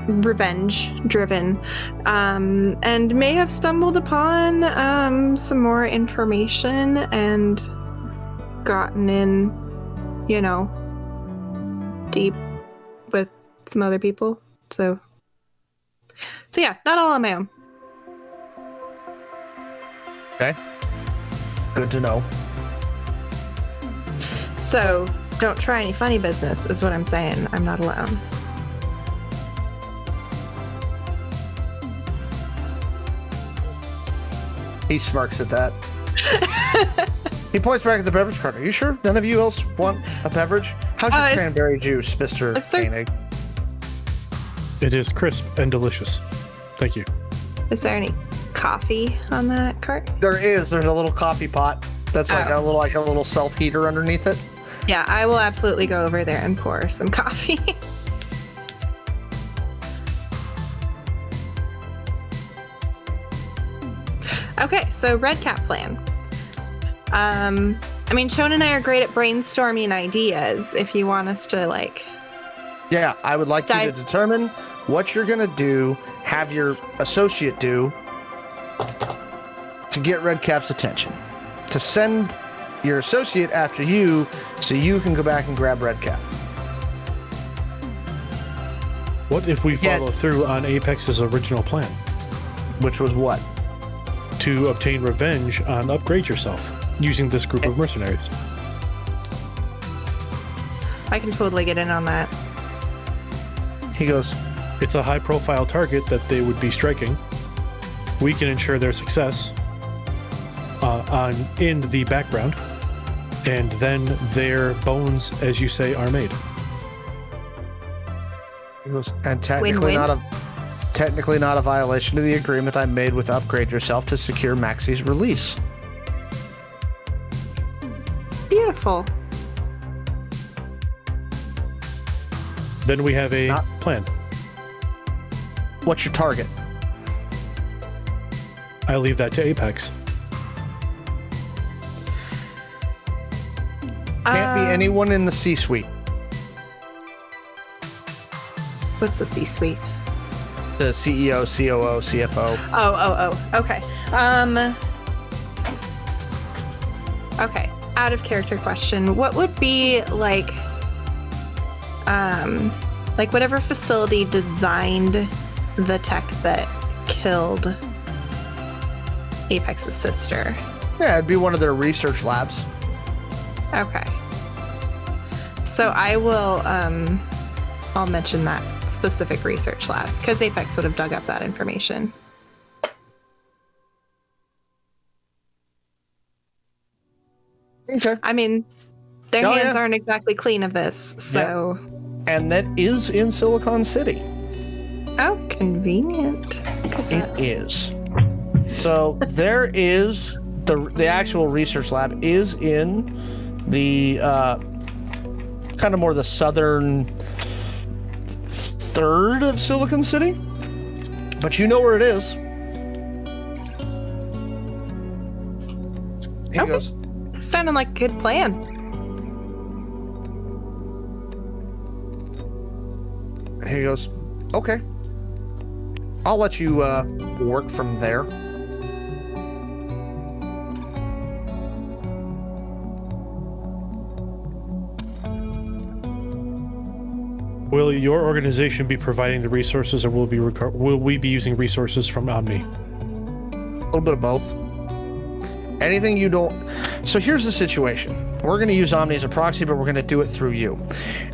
revenge driven, and may have stumbled upon some more information and gotten in, deep with some other people. So yeah, not all on my own. Okay. Good to know. So don't try any funny business is what I'm saying. I'm not alone. He smirks at that. He points back at the beverage cart. Are you sure none of you else want a beverage? How's your cranberry juice, Mr. Koenig? It is crisp and delicious. Thank you. Is there any coffee on that cart? There is. There's a little coffee pot that's like a little self heater underneath it. Yeah, I will absolutely go over there and pour some coffee. Okay, so Redcap plan. I mean, Shawn and I are great at brainstorming ideas. If you want us to Yeah, I would like you to determine what you're gonna do, have your associate do to get Redcap's attention. To send your associate after you so you can go back and grab Redcap. What if we follow through on Apex's original plan? Which was what? To obtain revenge on Upgrade Yourself using this group of mercenaries. I can totally get in on that. He goes, it's a high-profile target that they would be striking. We can ensure their success in the background, and then their bones, as you say, are made. He goes, and technically not a violation of the agreement I made with Upgrade Yourself to secure Maxi's release. Beautiful. Then we have a plan. What's your target? I leave that to Apex. Can't be anyone in the C-suite. What's the C-suite? The CEO, COO, CFO. Oh, okay. Okay, out of character question. What would be like whatever facility designed the tech that killed Apex's sister? Yeah, it'd be one of their research labs. Okay. So I will, I'll mention that specific research lab because Apex would have dug up that information. Okay. I mean, their Oh, hands yeah. aren't exactly clean of this, so. And that is in Silicon City. Oh, convenient. It is. So there is the actual research lab is in the kind of more the southern third of Silicon City, but you know where it is. He Okay. goes, Sounding like a good plan. he goes, okay. I'll let you work from there. Will your organization be providing the resources, or will we be using resources from Omni? A little bit of both. Anything you don't... So here's the situation. We're going to use Omni as a proxy, but we're going to do it through you.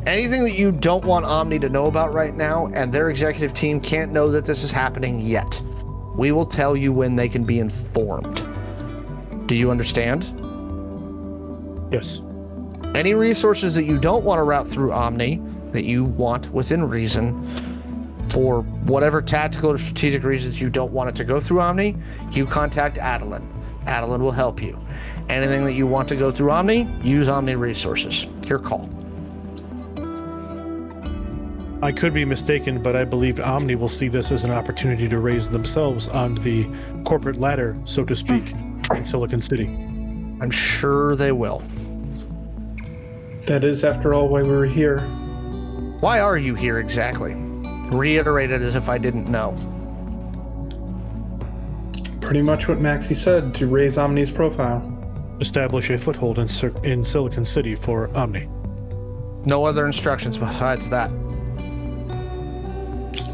Anything that you don't want Omni to know about right now, and their executive team can't know that this is happening yet, we will tell you when they can be informed. Do you understand? Yes. Any resources that you don't want to route through Omni, that you want within reason, for whatever tactical or strategic reasons you don't want it to go through Omni, you contact Adeline. Adeline will help you. Anything that you want to go through Omni, use Omni resources. Your call. I could be mistaken, but I believe Omni will see this as an opportunity to raise themselves on the corporate ladder, so to speak, in Silicon City. I'm sure they will. That is, after all, why we were here. Why are you here exactly? Reiterate it as if I didn't know. Pretty much what Maxi said, to raise Omni's profile. Establish a foothold in Silicon City for Omni. No other instructions besides that.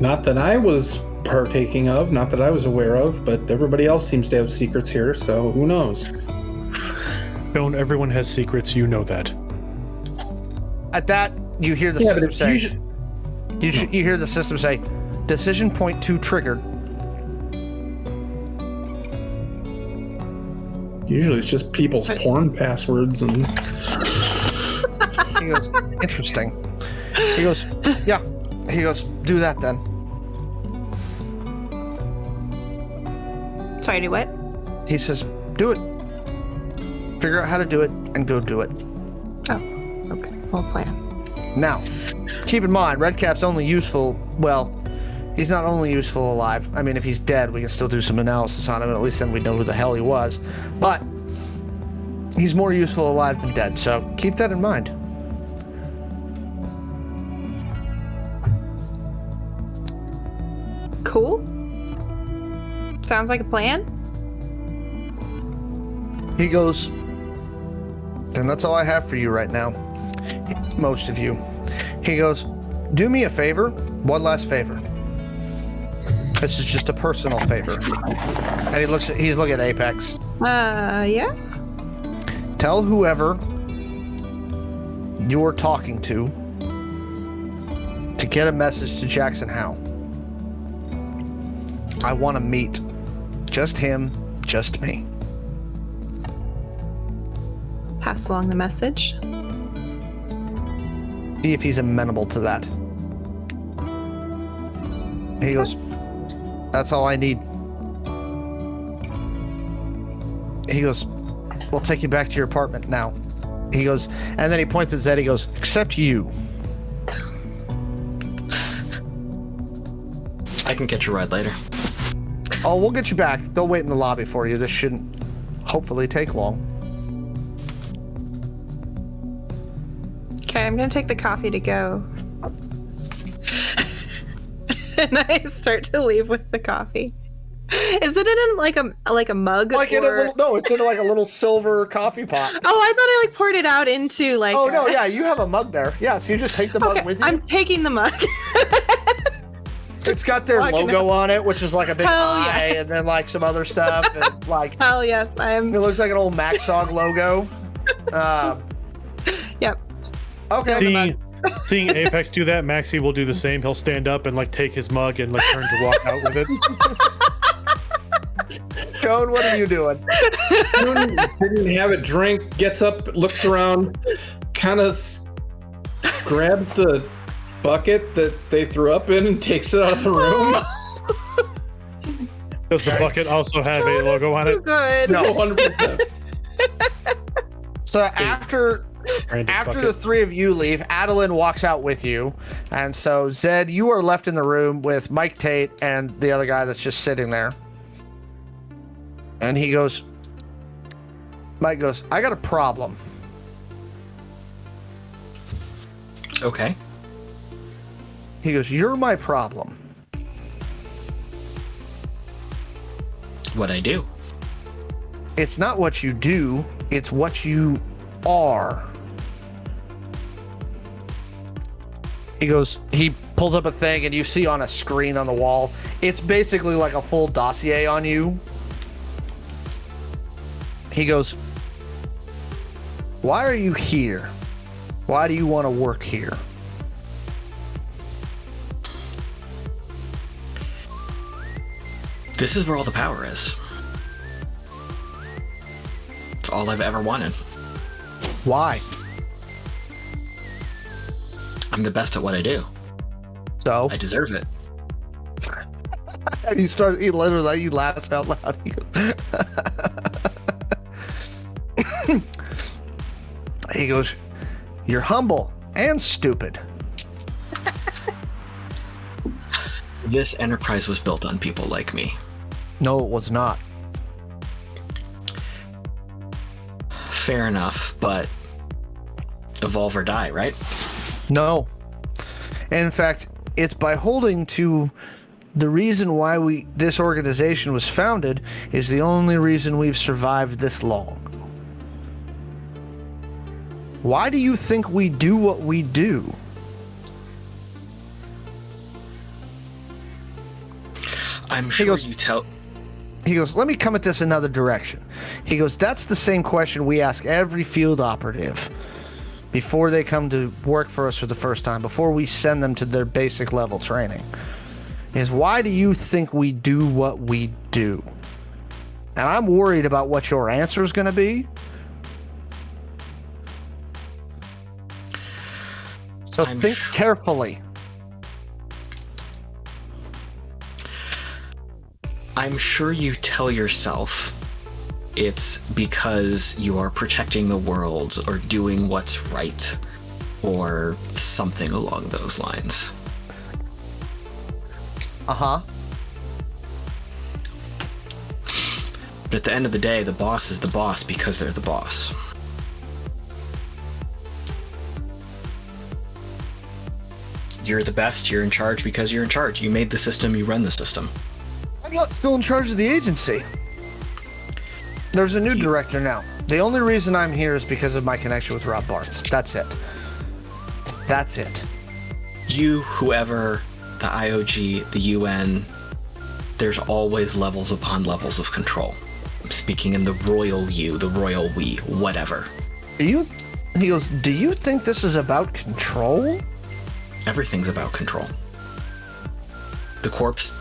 Not that I was partaking of, not that I was aware of, but everybody else seems to have secrets here, so who knows? Shawn, everyone has secrets, you know that. At that, you hear the system say... You hear the system say, decision point 2 triggered. Usually it's just people's porn passwords and... He goes, interesting. He goes, yeah. He goes, do that then. Sorry, do what? He says, do it. Figure out how to do it and go do it. Oh, okay. Whole plan. Now, keep in mind, Redcap's only useful, well, he's not only useful alive. I mean, if he's dead, we can still do some analysis on him, and at least then we know who the hell he was. But he's more useful alive than dead, so keep that in mind. Cool. Sounds like a plan. He goes, and that's all I have for you right now. Most of you. He goes, do me a favor, one last favor. This is just a personal favor. And he's looking at Apex. Yeah? Tell whoever you're talking to get a message to Jackson Howe. I want to meet. Just him, just me. Pass along the message. See if he's amenable to that. He goes, that's all I need. He goes, we'll take you back to your apartment now. He goes, and then he points at Zed, he goes, except you. I can catch a ride later. Oh, we'll get you back. They'll wait in the lobby for you. This shouldn't hopefully take long. Okay, I'm gonna take the coffee to go. And I start to leave with the coffee. Is it in like a mug? Like in a little, no, it's in like a little silver coffee pot. Oh, I thought I like poured it out into like. Oh no, yeah, you have a mug there. Yeah, so you just take the mug with you. I'm taking the mug. It's It's got their Walking logo on it, which is like a big Hell eye, yes. and then like some other stuff, and like Hell yes, I am. it looks like an old Maxog logo. Yep. Okay. Seeing Apex do that, Maxi will do the same. He'll stand up and like take his mug and like turn to walk out with it. Shawn, what are you doing? Shawn didn't have a drink, gets up, looks around, kind of grabs the bucket that they threw up in and takes it out of the room. Does the bucket also have a logo on Too it? good. No. 100%. So after the three of you leave, Adeline walks out with you, and so Zed, you are left in the room with Mike Tate and the other guy that's just sitting there. And Mike goes, I got a problem. Okay. He goes, you're my problem. What'd I do? It's not what you do, it's what you are. He pulls up a thing, and you see on a screen on the wall, it's basically like a full dossier on you. He goes, why are you here? Why do you want to work here? This is where all the power is. It's all I've ever wanted. Why? I'm the best at what I do. So I deserve it. and he laughs out loud. He goes, he goes, you're humble and stupid. This enterprise was built on people like me. No, it was not. Fair enough, but evolve or die, right? No. And in fact, it's by holding to the reason why this organization was founded is the only reason we've survived this long. Why do you think we do what we do? I'm sure you tell... He goes, let me come at this another direction. He goes, that's the same question we ask every field operative before they come to work for us for the first time, before we send them to their basic level training, is why do you think we do what we do? And I'm worried about what your answer is going to be. So think carefully. I'm sure you tell yourself it's because you are protecting the world or doing what's right or something along those lines. Uh-huh. But at the end of the day, the boss is the boss because they're the boss. You're the best, you're in charge because you're in charge. You made the system, you run the system. I'm not still in charge of the agency. There's a new director now. The only reason I'm here is because of my connection with Rob Barnes. That's it. That's it. You, whoever, the IOG, the UN, there's always levels upon levels of control. I'm speaking in the royal you, the royal we, whatever. He goes, do you think this is about control? Everything's about control. The corps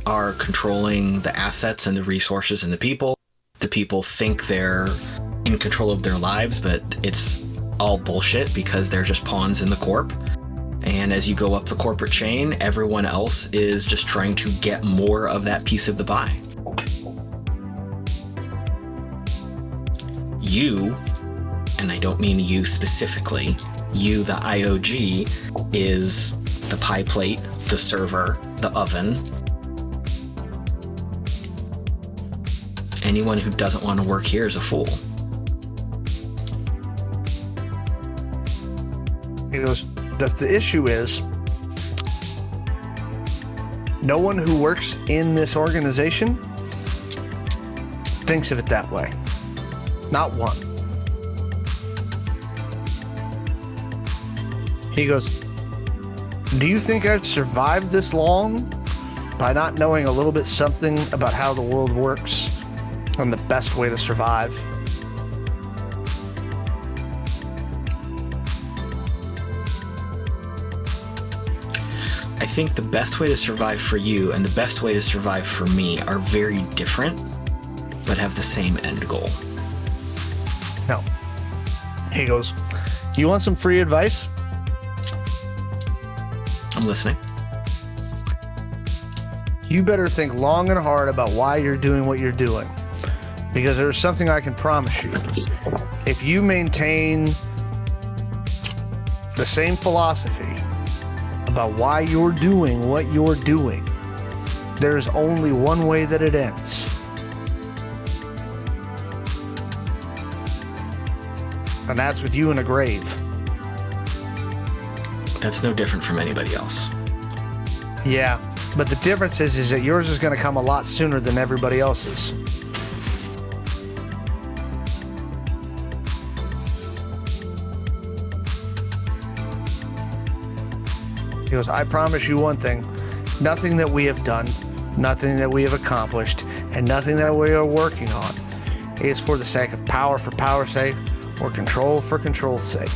are controlling the assets and the resources and the people. The people think they're in control of their lives, but it's all bullshit because they're just pawns in the corp. And as you go up the corporate chain, everyone else is just trying to get more of that piece of the pie. You, and I don't mean you specifically, you, the IOG, is the pie plate, the server, the oven. Anyone who doesn't want to work here is a fool. He goes, the issue is, no one who works in this organization thinks of it that way. Not one. He goes, do you think I've survived this long by not knowing a little bit something about how the world works and the best way to survive. I think the best way to survive for you and the best way to survive for me are very different, but have the same end goal. No. He goes, you want some free advice? I'm listening. You better think long and hard about why you're doing what you're doing. Because there's something I can promise you. If you maintain the same philosophy about why you're doing what you're doing, there's only one way that it ends. And that's with you in a grave. That's no different from anybody else. Yeah, but the difference is that yours is going to come a lot sooner than everybody else's. He goes, I promise you one thing. Nothing that we have done, nothing that we have accomplished, and nothing that we are working on is for the sake of power for power's sake or control for control's sake.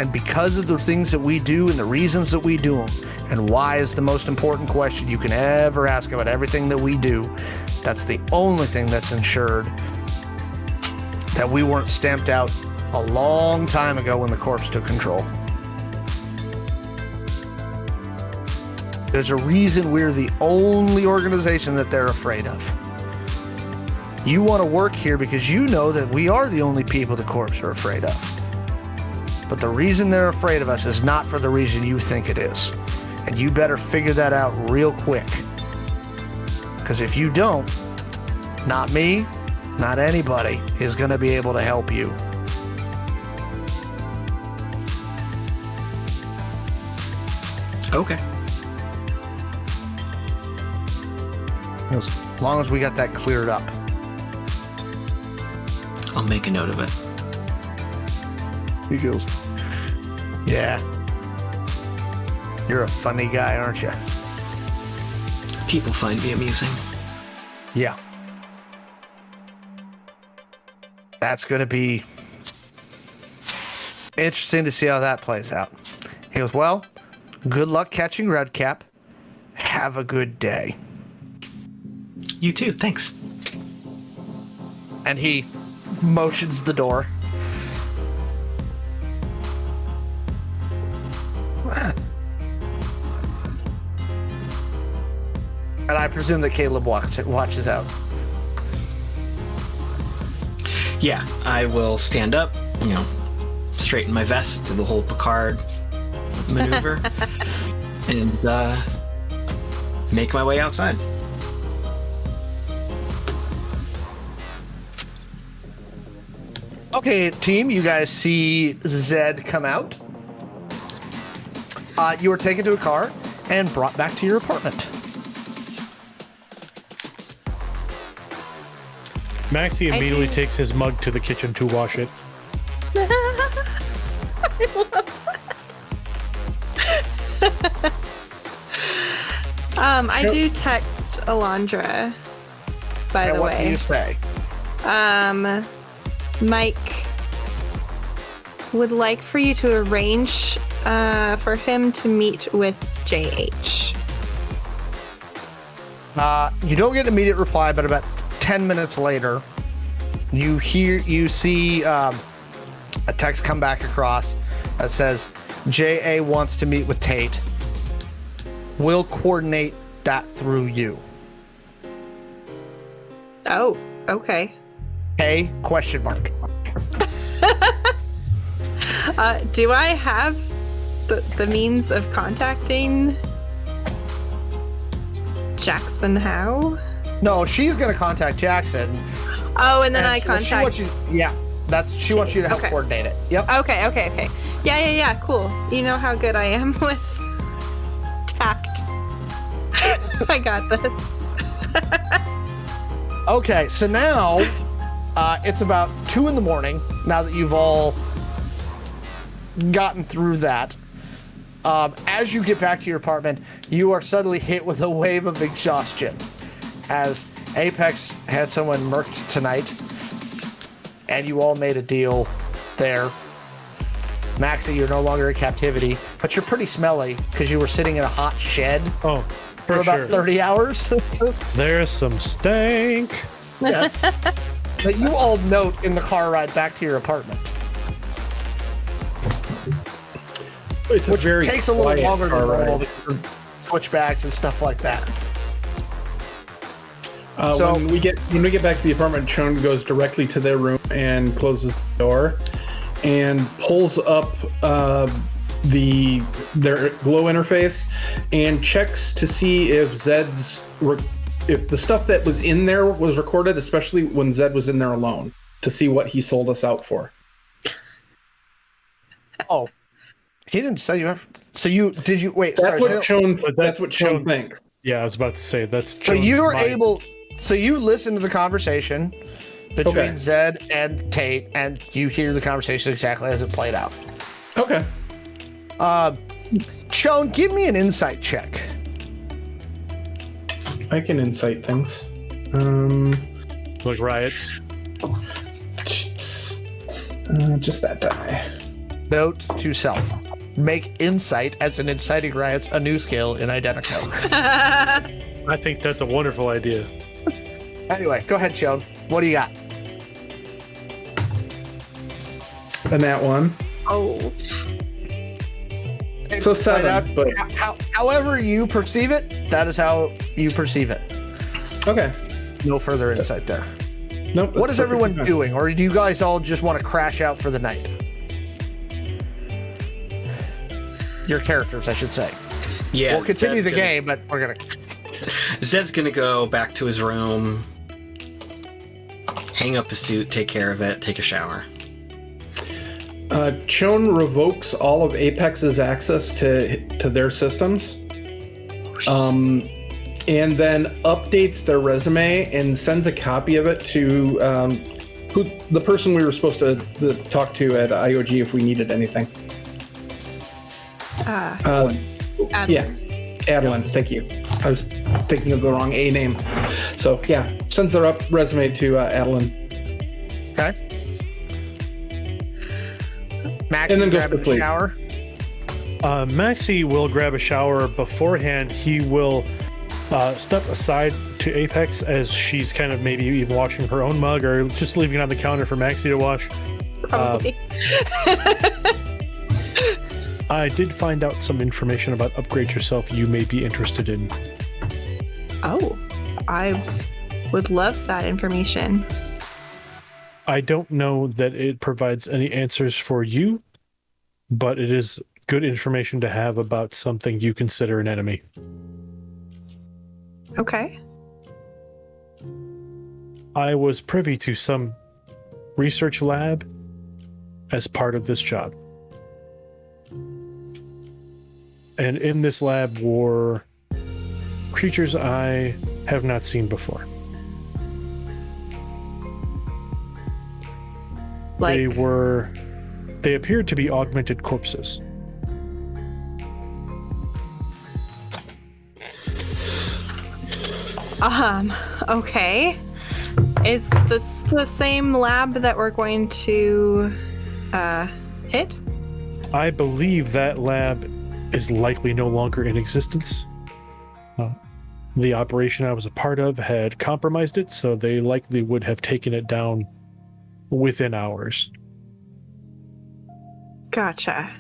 And because of the things that we do and the reasons that we do them, and why is the most important question you can ever ask about everything that we do, that's the only thing that's ensured that we weren't stamped out a long time ago when the corps took control. There's a reason we're the only organization that they're afraid of. You want to work here because you know that we are the only people the corps are afraid of. But the reason they're afraid of us is not for the reason you think it is. And you better figure that out real quick. Because if you don't, not me, not anybody is going to be able to help you. Okay. As long as we got that cleared up. I'll make a note of it. He goes, yeah. You're a funny guy, aren't you? People find me amusing. Yeah. That's going to be interesting to see how that plays out. He goes, well, good luck catching Redcap. Have a good day. You too, thanks. And he motions the door. And I presume that Caleb watches out. Yeah, I will stand up, straighten my vest to the whole Picard maneuver, and make my way outside. Okay, team, you guys see Zed come out. You were taken to a car and brought back to your apartment. Maxi immediately takes his mug to the kitchen to wash it. I love that. I do text Alondra, by the way. And what do you say? Mike would like for you to arrange for him to meet with JH. You don't get an immediate reply, but about 10 minutes later, you see a text come back across that says, JA wants to meet with Tate. We'll coordinate that through you. Oh, okay. A question mark. Do I have the means of contacting Jackson Howe? No, she's going to contact Jackson. Oh, and then I so contact... She wants you to help coordinate it. Yep. Okay. Yeah, cool. You know how good I am with tact. I got this. Okay, so now it's about 2 a.m. now that you've all gotten through that. As you get back to your apartment, you are suddenly hit with a wave of exhaustion as Apex had someone murked tonight, and you all made a deal there. Maxi, you're no longer in captivity, but you're pretty smelly because you were sitting in a hot shed for about 30 hours. There's some stank. Yes. That you all note in the car ride back to your apartment. Which takes a little longer than normal because of switchbacks and stuff like that. So when we get back to the apartment, Shawn goes directly to their room and closes the door, and pulls up their glow interface and checks to see if if the stuff that was in there was recorded, especially when Zed was in there alone, to see what he sold us out for. Oh. He didn't sell you. So did you wait? That's what Shawn thinks. Yeah, I was about to say that's. So you were able. So you listened to the conversation between Zed and Tate, and you hear the conversation exactly as it played out. Okay. Shawn, give me an insight check. I can insight things. Like riots. Just that die. Note to self. Make insight as an inciting riots a new skill in Identico. I think that's a wonderful idea. Anyway, go ahead, Shawn. What do you got? And that one. Oh. So 7, but however you perceive it, that is how you perceive it. Okay. No further insight there. Nope. What is everyone doing? Or do you guys all just want to crash out for the night? Your characters, I should say. Yeah. We'll continue the game, but we're going to... Zed's going to go back to his room, hang up his suit, take care of it, take a shower. Shawn revokes all of Apex's access to their systems, and then updates their resume and sends a copy of it to the person we were supposed to talk to at IOG if we needed anything. Yeah, Adeline. Thank you. I was thinking of the wrong A name. So yeah, sends their resume to Adeline. Okay. Maxi, and then goes grab to a sleep. shower. Maxi will grab a shower beforehand. He will step aside to Apex as she's kind of maybe even washing her own mug or just leaving it on the counter for Maxi to wash. Probably. I did find out some information about Upgrade Yourself you may be interested in. Oh, I would love that information. I don't know that it provides any answers for you, but it is good information to have about something you consider an enemy. Okay. I was privy to some research lab as part of this job. And in this lab were creatures I have not seen before. Like, They appeared to be augmented corpses. okay. Is this the same lab that we're going to hit? I believe that lab is likely no longer in existence. The operation I was a part of had compromised it, so they likely would have taken it down within hours. Gotcha.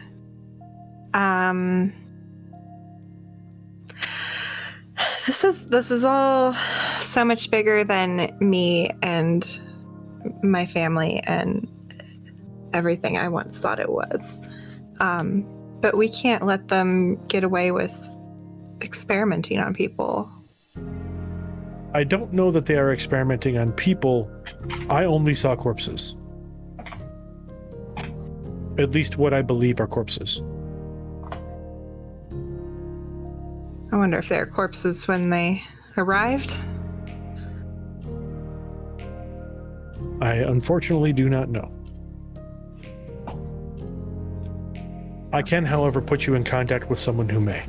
This is all so much bigger than me and my family and everything I once thought it was. But we can't let them get away with experimenting on people. I don't know that they are experimenting on people. I only saw corpses. At least what I believe are corpses. I wonder if they're corpses when they arrived. I unfortunately do not know. I can, however, put you in contact with someone who may.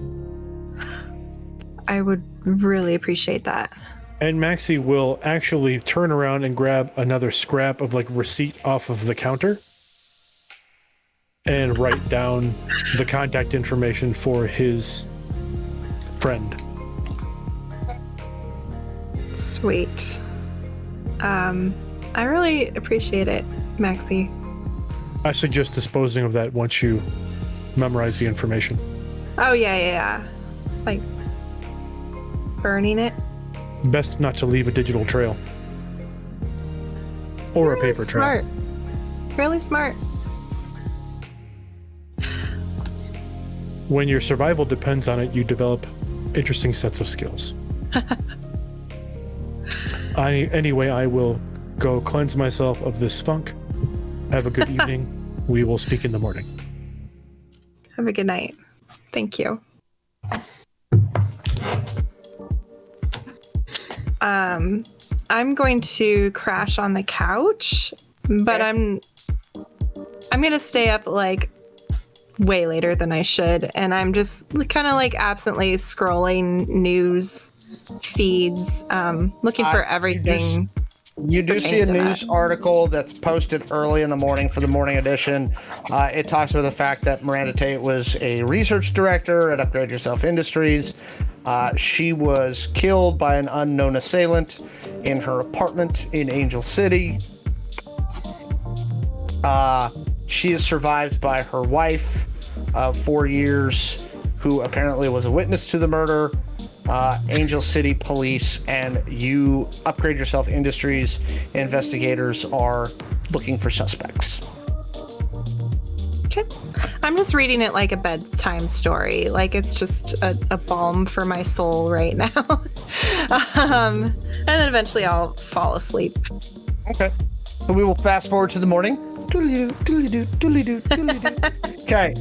I would really appreciate that. And Maxi will actually turn around and grab another scrap of like receipt off of the counter and write down the contact information for his friend. Sweet. I really appreciate it, Maxi. I suggest disposing of that once you memorize the information. Oh, yeah. Like, burning it? Best not to leave a digital trail. Or a paper trail. Smart. Really smart. When your survival depends on it, you develop interesting sets of skills. Anyway, I will go cleanse myself of this funk. Have a good evening. We will speak in the morning. Have a good night. Thank you. I'm going to crash on the couch, but I'm going to stay up like way later than I should, and I'm just kind of like absently scrolling news feeds, looking for everything. You do see a news article that's posted early in the morning for the morning edition. It talks about the fact that Miranda Tate was a research director at Upgrade Yourself Industries. She was killed by an unknown assailant in her apartment in Angel City. She is survived by her wife of 4 years, who apparently was a witness to the murder. Angel City Police and you, Upgrade Yourself Industries investigators, are looking for suspects. Okay. I'm just reading it like a bedtime story. Like it's just a balm for my soul right now. And then eventually I'll fall asleep. Okay. So we will fast forward to the morning. Doodly-doo, doodly-doo, doodly-doo. Okay.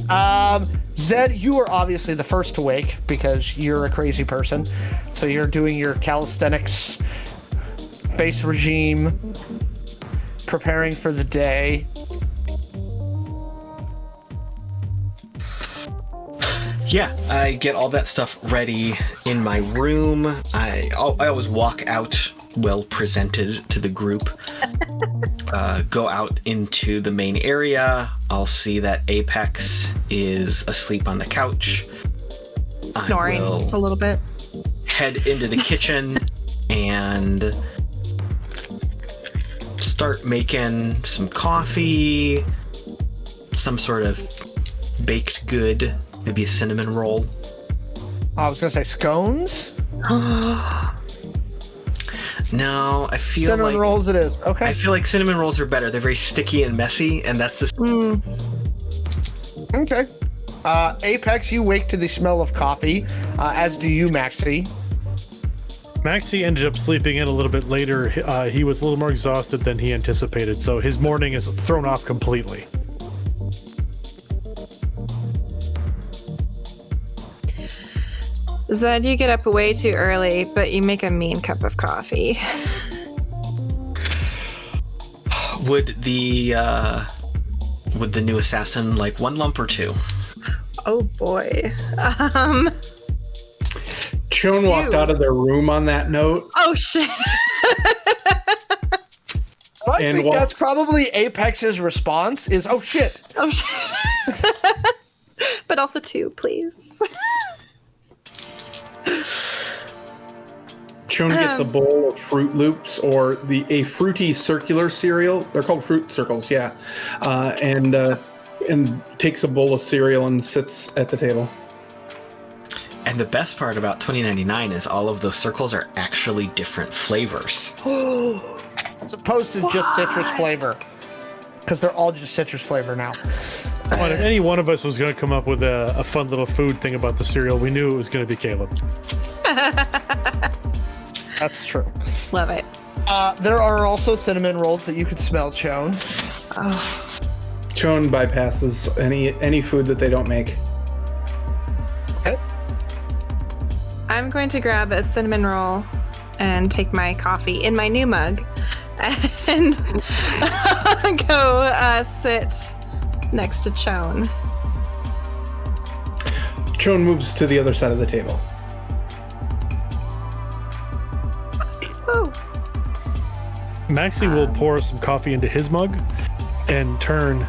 Zed, you are obviously the first to wake because you're a crazy person. So you're doing your calisthenics face regime, preparing for the day. Yeah, I get all that stuff ready in my room. I always walk out well presented to the group. Go out into the main area. I'll see that Apex is asleep on the couch. Snoring a little bit. Head into the kitchen and start making some coffee, some sort of baked good, maybe a cinnamon roll. I was going to say scones. No, I feel cinnamon like rolls it is. Okay. I feel like cinnamon rolls are better. They're very sticky and messy, and that's the. Okay. Apex, you wake to the smell of coffee, as do you, Maxi. Maxi ended up sleeping in a little bit later. He was a little more exhausted than he anticipated, so his morning is thrown off completely. Zed, you get up way too early, but you make a mean cup of coffee. Would the new assassin like one lump or two? Oh boy. Shawn walked out of their room on that note. Oh shit. I think that's probably Apex's response is, oh shit. Oh shit. But also two, please. Shawn gets a bowl of Fruit Loops or a fruity circular cereal. They're called Fruit Circles, yeah. And takes a bowl of cereal and sits at the table. And the best part about $20.99 is all of those circles are actually different flavors. As opposed to just citrus flavor. Because they're all just citrus flavor now. Well, if any one of us was going to come up with a fun little food thing about the cereal, we knew it was going to be Caleb. That's true. Love it. There are also cinnamon rolls that you could smell, Shawn. Shawn bypasses any food that they don't make. Okay. I'm going to grab a cinnamon roll and take my coffee in my new mug and go sit next to Shawn. Shawn moves to the other side of the table. Oh. Maxi will pour some coffee into his mug and turn,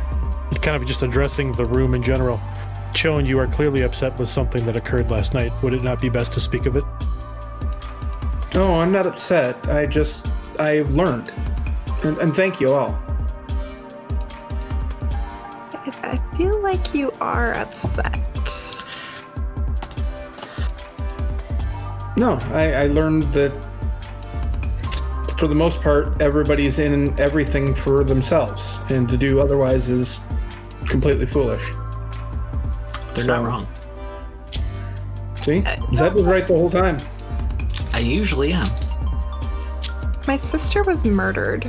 kind of just addressing the room in general. Shawn, you are clearly upset with something that occurred last night. Would it not be best to speak of it? No, I'm not upset. I've learned. And thank you all. I feel like you are upset. No, I learned that for the most part, everybody's in everything for themselves, and to do otherwise is completely foolish. They're not wrong. See? Zed was right the whole time. I usually am. My sister was murdered.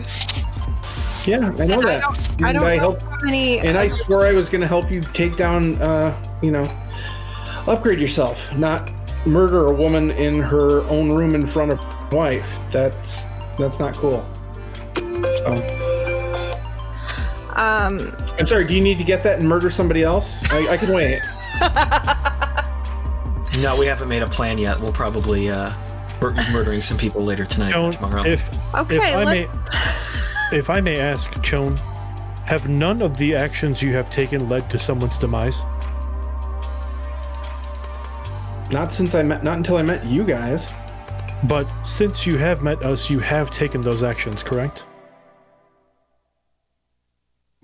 Yeah, I know And that. I don't know helped, how many. and I swore I was going to help you take down, upgrade yourself, not murder a woman in her own room in front of her wife. That's not cool. So. I'm sorry, do you need to get that and murder somebody else? I can wait. No, we haven't made a plan yet. We'll probably murdering some people later tonight or tomorrow. If I may ask, Shawn, have none of the actions you have taken led to someone's demise? Not until I met you guys. But since you have met us, you have taken those actions, correct?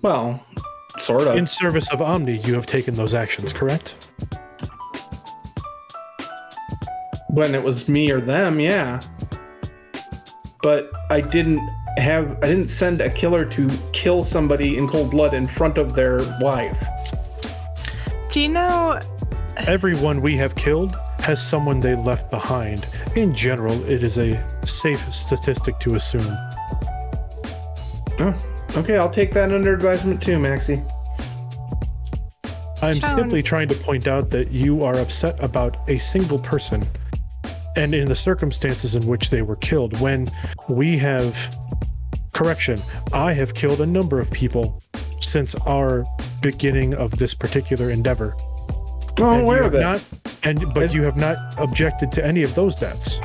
Well, sort of. In service of Omni, you have taken those actions, correct? When it was me or them, yeah. But I didn't send a killer to kill somebody in cold blood in front of their wife. Do you know? Everyone we have killed has someone they left behind. In general, it is a safe statistic to assume. Oh, okay, I'll take that under advisement too, Maxi. I'm Shawn. simply trying to point out that you are upset about a single person and in the circumstances in which they were killed, when we have... Correction, I have killed a number of people since our beginning of this particular endeavor. Oh, I'm aware of it. But you have not objected to any of those deaths.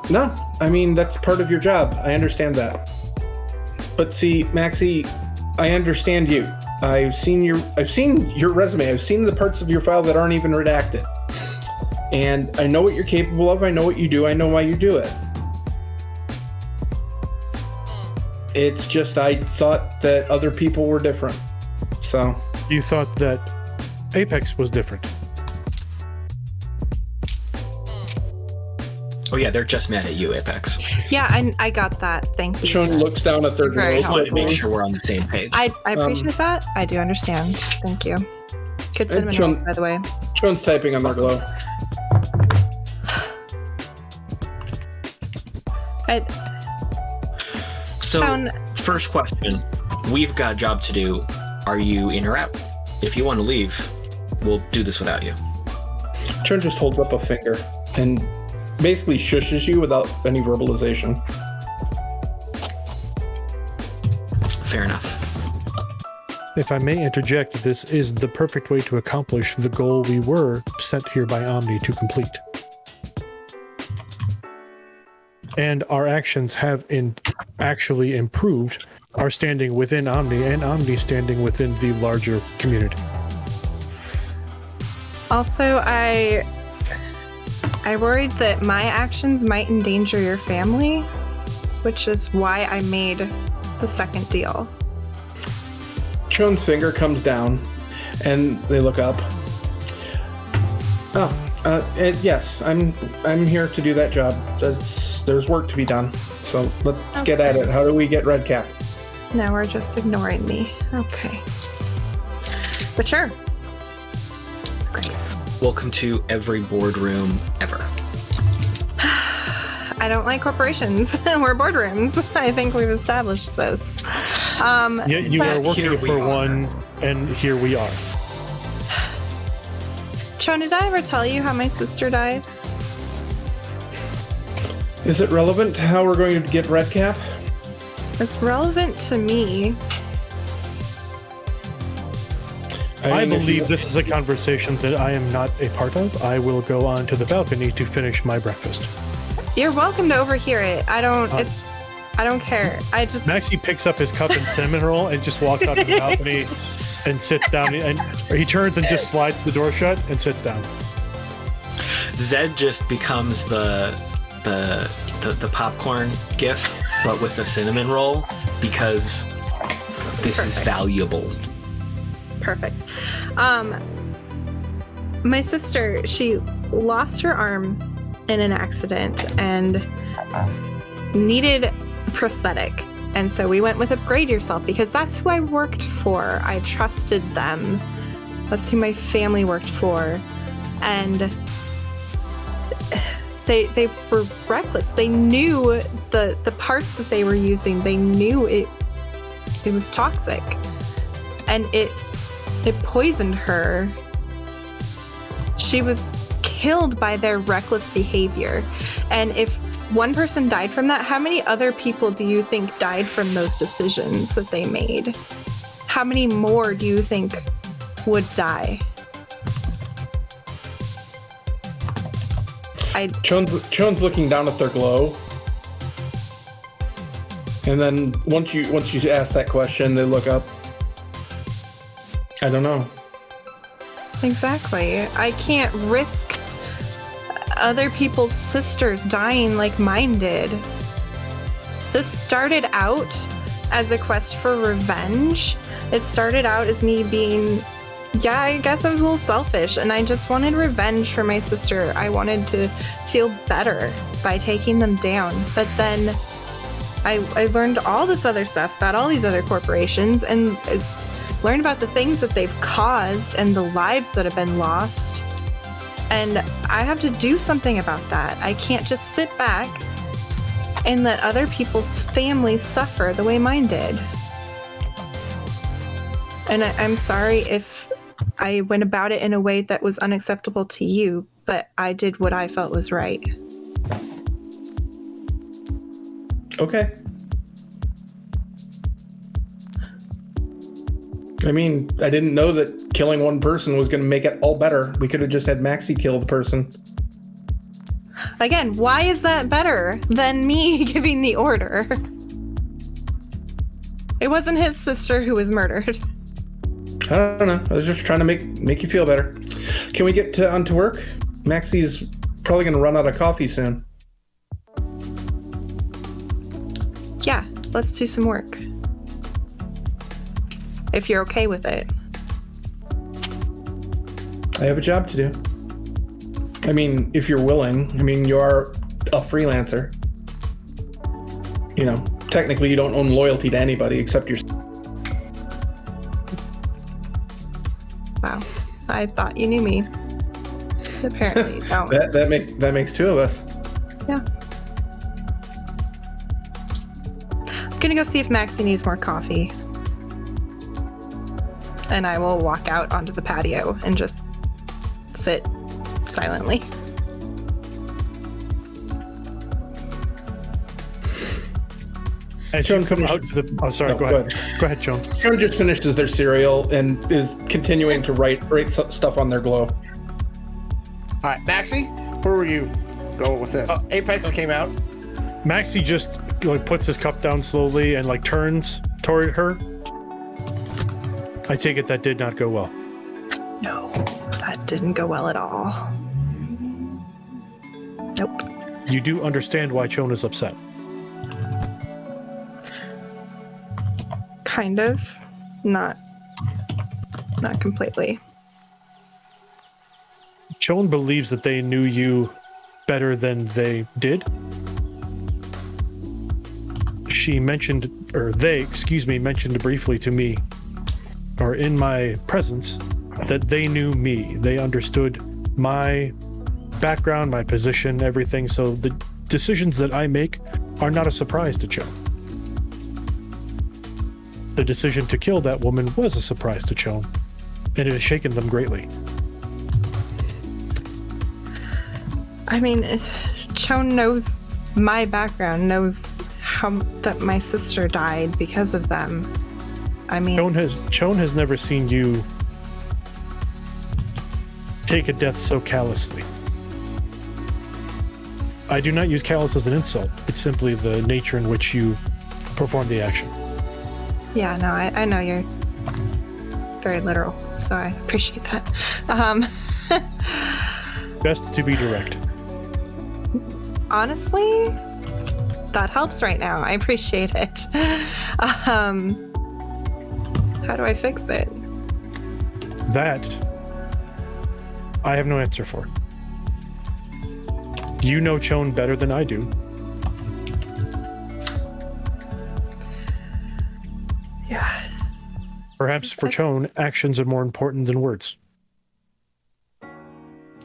No, I mean, that's part of your job. I understand that. But see, Maxi, I understand you. I've seen your resume. I've seen the parts of your file that aren't even redacted. And I know what you're capable of. I know what you do. I know why you do it. It's just I thought that other people were different. So. You thought that Apex was different. Oh yeah, they're just mad at you, Apex. Yeah, I got that. Thank you. Shawn looks down at their Very Just wanted to make helpful. sure we're on the same page. I appreciate that. I do understand. Thank you. Good cinnamon Shawn- rolls, by the way. Shawn's typing on their glow. So, Shawn- first question. We've got a job to do. Are you in or out? If you want to leave, we'll do this without you. Shawn just holds up a finger and basically shushes you without any verbalization. Fair enough. If I may interject, this is the perfect way to accomplish the goal we were sent here by Omni to complete. And our actions have actually improved our standing within Omni and Omni standing within the larger community. Also, I worried that my actions might endanger your family, which is why I made the second deal. Shawn's finger comes down, and they look up. Yes, I'm here to do that job. There's work to be done, so let's get at it. How do we get Redcap? Now we're just ignoring me. Okay. But sure. Great. Welcome to every boardroom ever. I don't like corporations. We're boardrooms. I think we've established this. Yet you but- are working Here we for are. one, and here we are. Shawn, did I ever tell you how my sister died? Is it relevant to how we're going to get Redcap? It's relevant to me. I mean, if believe you- this is a conversation that I am not a part of. I will go on to the balcony to finish my breakfast. You're welcome to overhear it. I don't care. I just Maxi picks up his cup and cinnamon roll and just walks out to the balcony and sits down. And he turns and just slides the door shut and sits down. Zed just becomes the popcorn gif, but with the cinnamon roll, because this is valuable. perfect. My sister, she lost her arm in an accident and needed prosthetic. And so we went with Upgrade Yourself because that's who I worked for. I trusted them. That's who my family worked for. And they were reckless. They knew the parts that they were using. They knew it was toxic. And it poisoned her. She was killed by their reckless behavior. And if one person died from that, how many other people do you think died from those decisions that they made? How many more do you think would die? Shawn's looking down at their glow. And then once you ask that question, they look up. I don't know. Exactly. I can't risk other people's sisters dying like mine did. This started out as a quest for revenge. It started out as me being, I guess I was a little selfish, and I just wanted revenge for my sister. I wanted to feel better by taking them down. But then I learned all this other stuff about all these other corporations and learned about the things that they've caused and the lives that have been lost. And I have to do something about that. I can't just sit back and let other people's families suffer the way mine did. And I'm sorry if I went about it in a way that was unacceptable to you, but I did what I felt was right. Okay. I mean, I didn't know that killing one person was going to make it all better. We could have just had Maxi kill the person. Again, why is that better than me giving the order? It wasn't his sister who was murdered. I don't know. I was just trying to make you feel better. Can we get on to work? Maxi's probably going to run out of coffee soon. Yeah, let's do some work. If you're okay with it. I have a job to do. I mean, if you're willing. I mean, you are a freelancer. You know, technically you don't own loyalty to anybody except yourself. Wow. I thought you knew me. Apparently you don't. that makes two of us. Yeah. I'm gonna go see if Maxi needs more coffee. And I will walk out onto the patio and just sit silently. And Shawn, come out to the. Oh, sorry. No, go ahead. Go ahead, Shawn. Shawn just finishes their cereal and is continuing to write stuff on their glow. All right, Maxi, where were you going with this? Apex came out. Maxi just puts his cup down slowly and turns toward her. I take it that did not go well. No, that didn't go well at all. Nope. You do understand why Shawn is upset. Kind of. Not completely. Shawn believes that they knew you better than they did. They mentioned briefly to me, or in my presence, that they knew me. They understood my background, my position, everything. So the decisions that I make are not a surprise to Shawn. The decision to kill that woman was a surprise to Shawn, and it has shaken them greatly. I mean, Shawn knows my background, knows that my sister died because of them. I mean, Shawn has never seen you take a death so callously. I do not use callous as an insult. It's simply the nature in which you perform the action. Yeah, no, I know you're very literal, so I appreciate that. Best to be direct. Honestly, that helps right now. I appreciate it. How do I fix it? That I have no answer for. You know Chone better than I do. Yeah. Perhaps for Chone, actions are more important than words.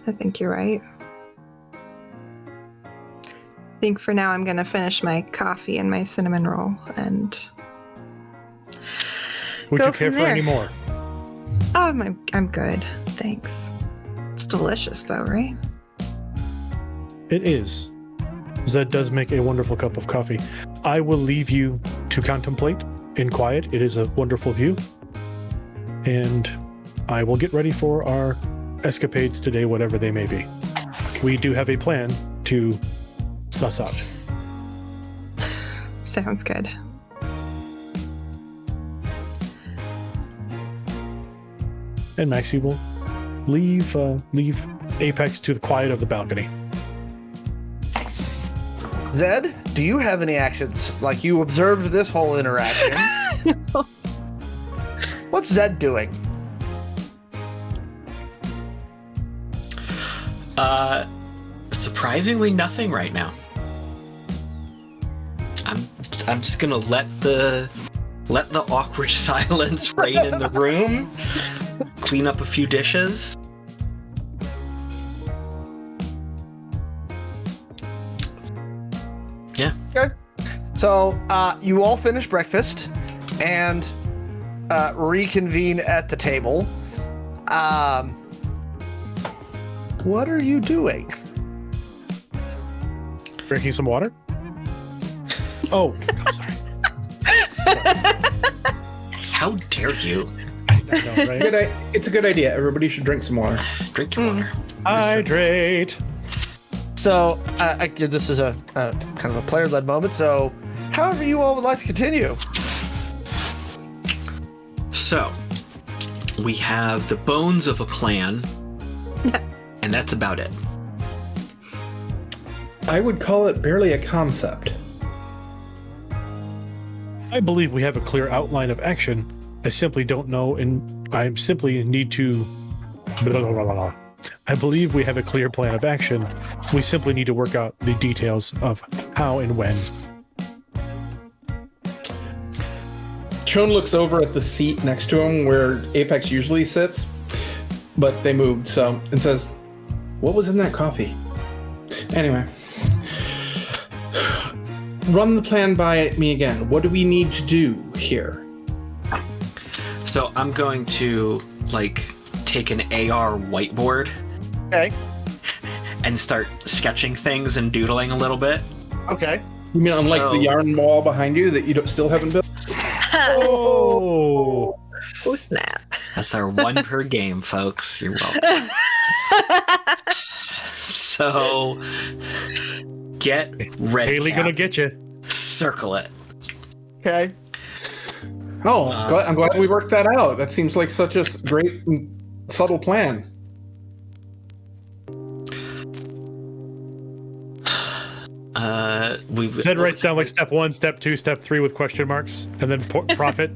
I think you're right. I think for now I'm gonna finish my coffee and my cinnamon roll and Would go you care from for there. any more? Oh, I'm good. Thanks. It's delicious though, right? It is. Zed does make a wonderful cup of coffee. I will leave you to contemplate in quiet. It is a wonderful view. And I will get ready for our escapades today, whatever they may be. We do have a plan to suss out. Sounds good. And Maxi will leave Apex to the quiet of the balcony. Zed, do you have any actions? Like you observed this whole interaction. What's Zed doing? Surprisingly nothing right now. I'm just gonna let the awkward silence reign in the room. Clean up a few dishes. Yeah. Okay. So you all finish breakfast and reconvene at the table. What are you doing? Drinking some water? Oh, sorry. How dare you? I know, right? It's a good idea. Everybody should drink some water. Drink your water. Hydrate. So this is a kind of a player-led moment. So, however you all would like to continue. So, we have the bones of a plan, and that's about it. I would call it barely a concept. I believe we have a clear outline of action. I simply don't know, and I simply need to... Blah, blah, blah, blah. I believe we have a clear plan of action. We simply need to work out the details of how and when. Chone looks over at the seat next to him where Apex usually sits, but they moved, so, and says, "What was in that coffee?" Anyway. Run the plan by me again. What do we need to do here? So I'm going to take an AR whiteboard Okay. and start sketching things and doodling a little bit. Okay. You mean unlike So- the yarn wall behind you that you still haven't built? Oh! Oh snap. That's our one per game, folks. You're welcome. So get red Haley cap, gonna get you. circle it. Okay. Oh, I'm glad we worked that out. That seems like such a great and subtle plan. Zed writes down like step 1, step 2, step 3 with question marks, and then profit.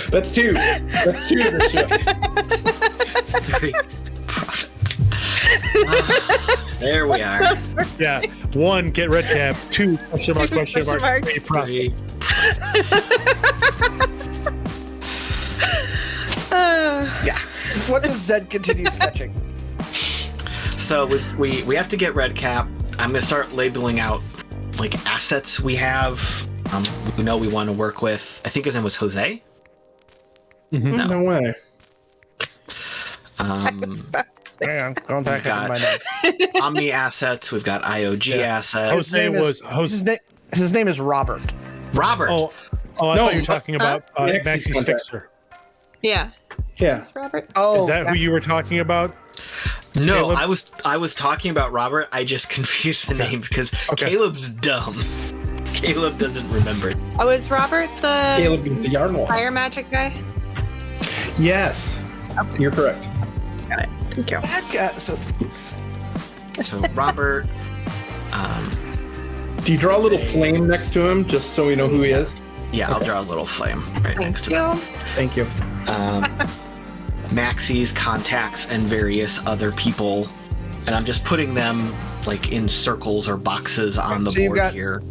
That's 2. That's 2 to the show. 3 profit. There we are. Yeah. 1, get red cap. 2, question mark, question mark. 3, profit. 3. Yeah. What does Zed continue sketching? So we have to get red cap. I'm gonna start labeling out assets we have. We know we want to work with. I think his name was Jose. Mm-hmm. No way. Hang on, going back We've into my got notes. Omni assets. We've got IOG assets. Jose was His name is Robert. Robert. Oh, I No, thought you were talking about Maxi's Maxi's contract. fixer. Yeah. Yeah. Thanks, Robert. Oh, Is that who you were talking about? No, Caleb? I was talking about Robert. I just confused the names because Caleb's dumb. Caleb doesn't remember. Oh, is Robert the Caleb is the Yarnwall. fire magic guy? Yes. You're correct. Got it. Thank you. That guy, So Robert, Do you draw a little flame next to him just so we know who he is? yeah, I'll draw a little flame right next Thank to you. Thank you. Maxi's contacts and various other people, and I'm just putting them like in circles or boxes on the So you've board got- here.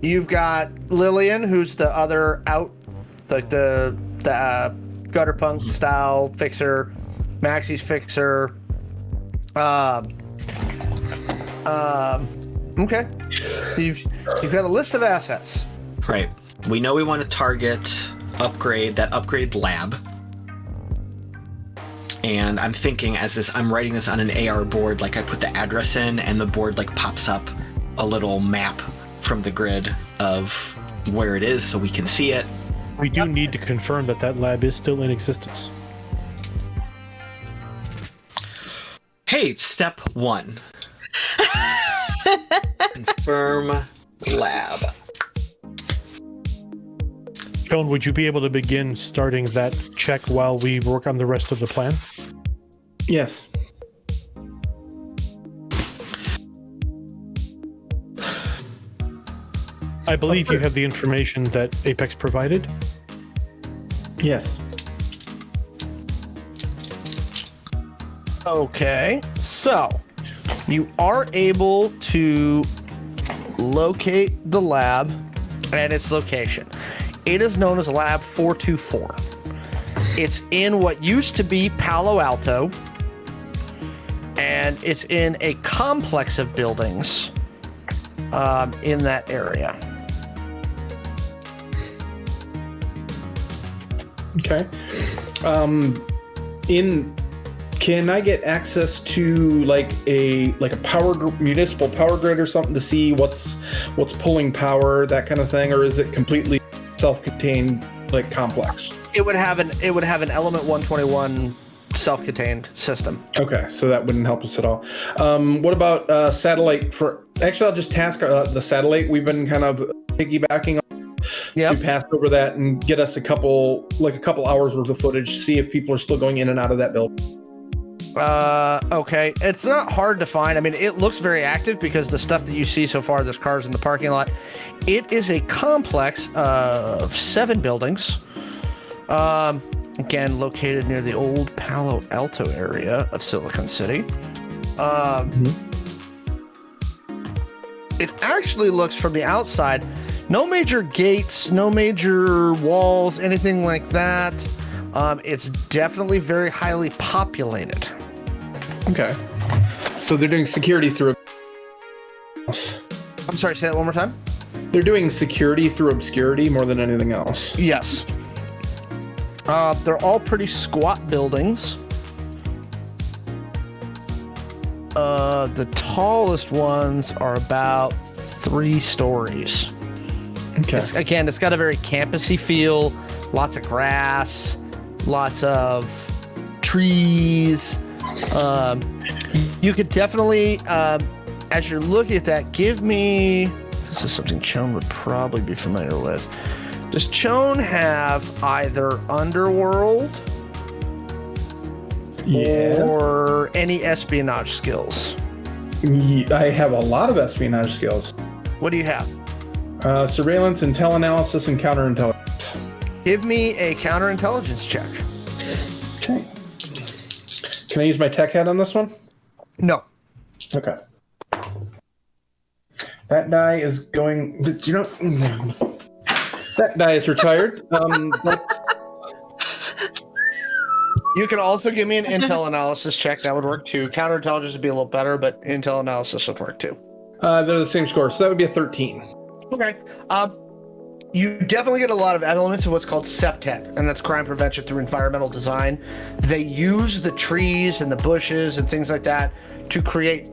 You've got Lillian, who's the other the gutter punk style fixer, Maxi's fixer. Okay. You've got a list of assets. Right. We know we want to target upgrade lab. And I'm thinking I'm writing this on an AR board, like I put the address in and the board like pops up a little map from the grid of where it is so we can see it. We do need to confirm that lab is still in existence. Hey, step 1. Confirm lab. Shawn, would you be able to begin starting that check while we work on the rest of the plan? Yes. I believe you have the information that Apex provided. Yes. Okay. So, you are able to locate the lab and its location. It is known as Lab 424. It's in what used to be Palo Alto, and it's in a complex of buildings in that area. Okay. Can I get access to like a municipal power grid or something to see what's pulling power, that kind of thing, or is it completely self-contained, like complex? It would have an Element 121 self-contained system. Okay, so that wouldn't help us at all. What about satellite? Actually, I'll just task the satellite. We've been kind of piggybacking on to pass over that and get us a couple hours worth of footage. See if people are still going in and out of that building. Okay. It's not hard to find. I mean, it looks very active because the stuff that you see so far, there's cars in the parking lot. It is a complex of 7 buildings. Again, located near the old Palo Alto area of Silicon City. It actually looks from the outside, no major gates, no major walls, anything like that. It's definitely very highly populated. Okay. So they're doing security through. I'm sorry, say that one more time. They're doing security through obscurity more than anything else. Yes. They're all pretty squat buildings. The tallest ones are about 3 stories. Okay. It's got a very campusy feel. Lots of grass, lots of trees. You could definitely, as you're looking at that, give me. This is something Shawn would probably be familiar with. Does Shawn have either Underworld or any espionage skills? I have a lot of espionage skills. What do you have? Surveillance, intel analysis, and counterintelligence. Give me a counterintelligence check. Okay. Can I use my tech head on this one? No. Okay. That die is going. That die is retired. You can also give me an intel analysis check. That would work too. Counterintelligence would be a little better, but intel analysis would work too. They're the same score, so that would be a 13. Okay. You definitely get a lot of elements of what's called SEPTEC, and that's crime prevention through environmental design. They use the trees and the bushes and things like that to create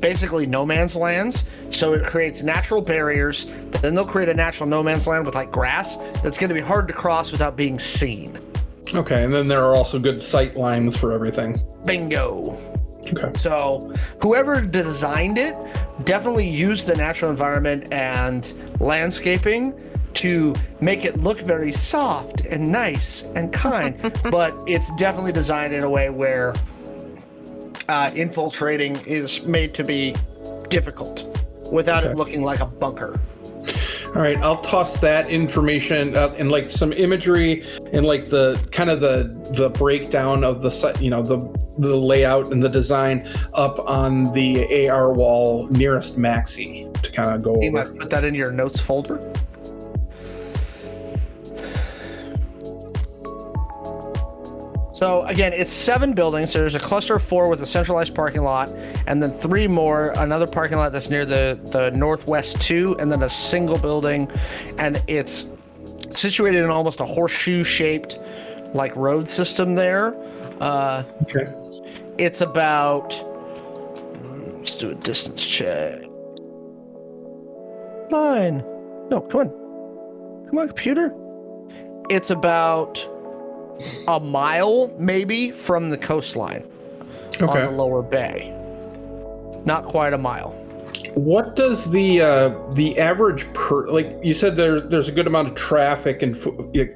basically no man's lands. So it creates natural barriers. Then they'll create a natural no man's land with like grass that's going to be hard to cross without being seen. Okay, and then there are also good sight lines for everything. Bingo. Okay. So whoever designed it definitely used the natural environment and landscaping to make it look very soft and nice and kind, but it's definitely designed in a way where infiltrating is made to be difficult without it looking like a bunker. All right, I'll toss that information and like some imagery and like the kind of the breakdown of the set, the layout and the design up on the AR wall nearest Maxi to kind of go You over. might put that in your notes folder. So again, it's 7 buildings. There's a cluster of 4 with a centralized parking lot, and then 3 more, another parking lot that's near the northwest 2, and then a single building, and it's situated in almost a horseshoe-shaped like road system there. Okay. It's about, let's do a distance check. 9. No, come on, computer. It's about a mile maybe from the coastline on the lower bay. Not quite a mile. What does the average like you said there's a good amount of traffic and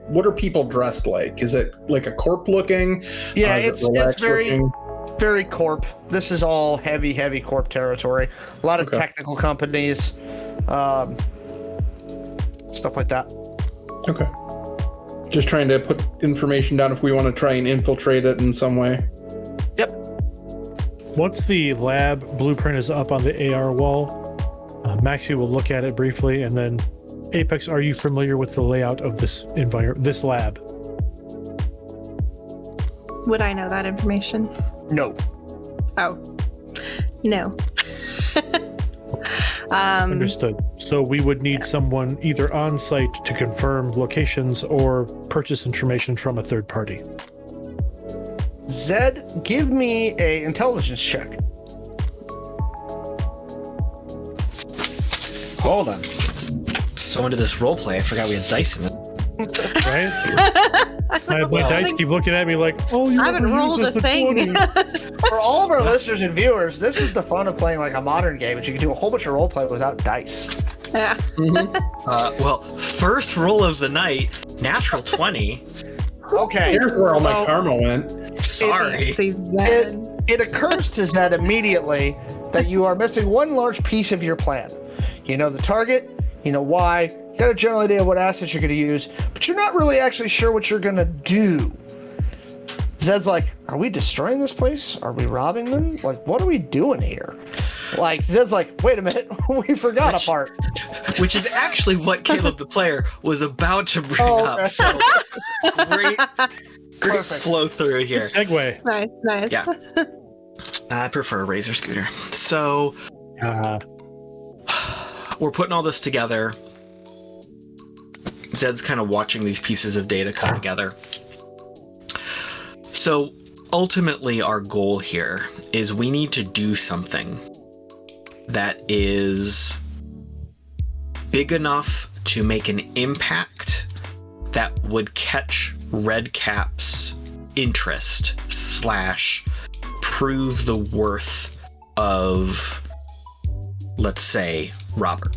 what are people dressed like? Is it like a corp looking? Yeah, Is it it's very looking? very corp. This is all heavy corp territory. A lot of technical companies, stuff like that. Okay. Just trying to put information down if we want to try and infiltrate it in some way. Yep. Once the lab blueprint is up on the AR wall, Maxi will look at it briefly, and then Apex, are you familiar with the layout of this this lab? Would I know that information? No. Oh, no. Understood. So we would need someone either on site to confirm locations or purchase information from a third party. Zed, give me a intelligence check. Hold on. So into this roleplay, I forgot we had dice in it. Right? my dice keep looking at me like, oh, you I haven't rolled a thing. For all of our listeners and viewers, this is the fun of playing like a modern game, is you can do a whole bunch of roleplay without dice. Yeah. Well, first roll of the night, natural 20. Okay. Here's where all my karma went. Sorry. See, Zed. It occurs to Zed immediately that you are missing one large piece of your plan. You know the target, you know why, you got a general idea of what assets you're going to use, but you're not really actually sure what you're going to do. Zed's like, are we destroying this place? Are we robbing them? Like, what are we doing here? Like, Zed's like, wait a minute, we forgot a part. Which is actually what Caleb the player was about to bring up. So great Perfect. flow through here. Segue. Nice. Yeah. I prefer a Razor scooter. So we're putting all this together. Zed's kind of watching these pieces of data come together. So ultimately our goal here is we need to do something that is big enough to make an impact that would catch Redcap's interest / prove the worth of, let's say, Robert.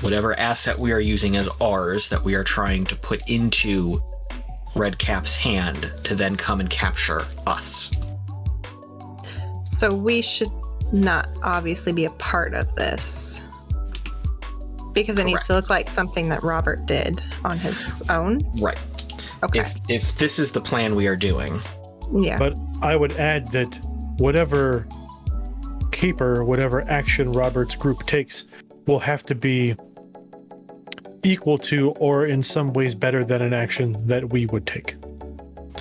Whatever asset we are using as ours that we are trying to put into Redcap's hand to then come and capture us. So we should not obviously be a part of this. Because it needs to look like something that Robert did on his own. Right. Okay. If this is the plan we are doing. Yeah. But I would add that whatever caper, whatever action Robert's group takes will have to be equal to or in some ways better than an action that we would take.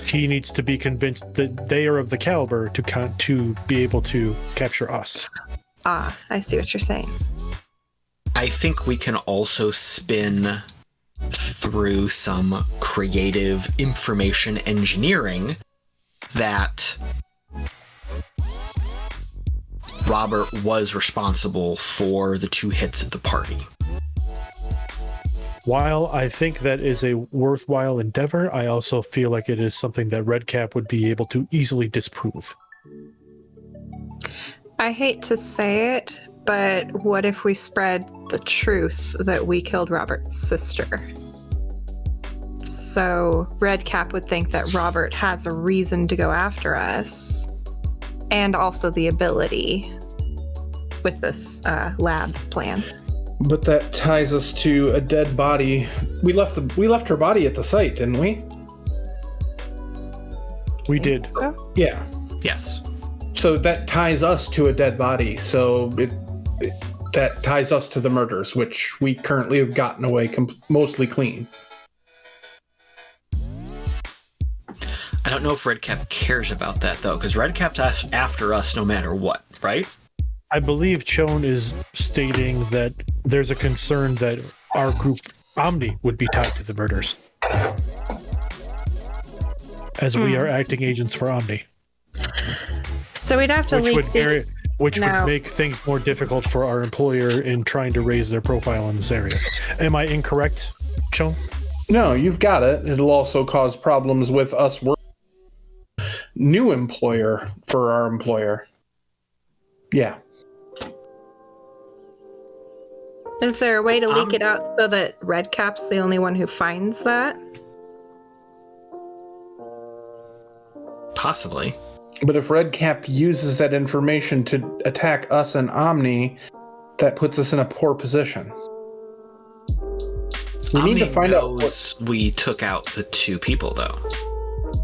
He needs to be convinced that they are of the caliber to be able to capture us. Ah, I see what you're saying. I think we can also spin through some creative information engineering that Robert was responsible for the 2 hits at the party. While I think that is a worthwhile endeavor, I also feel like it is something that Redcap would be able to easily disprove. I hate to say it, but what if we spread the truth that we killed Robert's sister? So Redcap would think that Robert has a reason to go after us, and also the ability with this lab plan. But that ties us to a dead body. We left her body at the site, didn't we? We did. So? Yeah. Yes. So that ties us to a dead body. So that ties us to the murders, which we currently have gotten away mostly clean. I don't know if Redcap cares about that, though, because Redcap's after us no matter what, right? I believe Shawn is stating that there's a concern that our group, Omni, would be tied to the murders. As we are acting agents for Omni. So we'd have to Which would make things more difficult for our employer in trying to raise their profile in this area. Am I incorrect, Shawn? No, you've got it. It'll also cause problems with us working new employer for our employer. Yeah. Is there a way to leak it out so that Redcap's the only one who finds that? Possibly. But if Redcap uses that information to attack us and Omni, that puts us in a poor position. We need to find out. We took out the 2 people, though.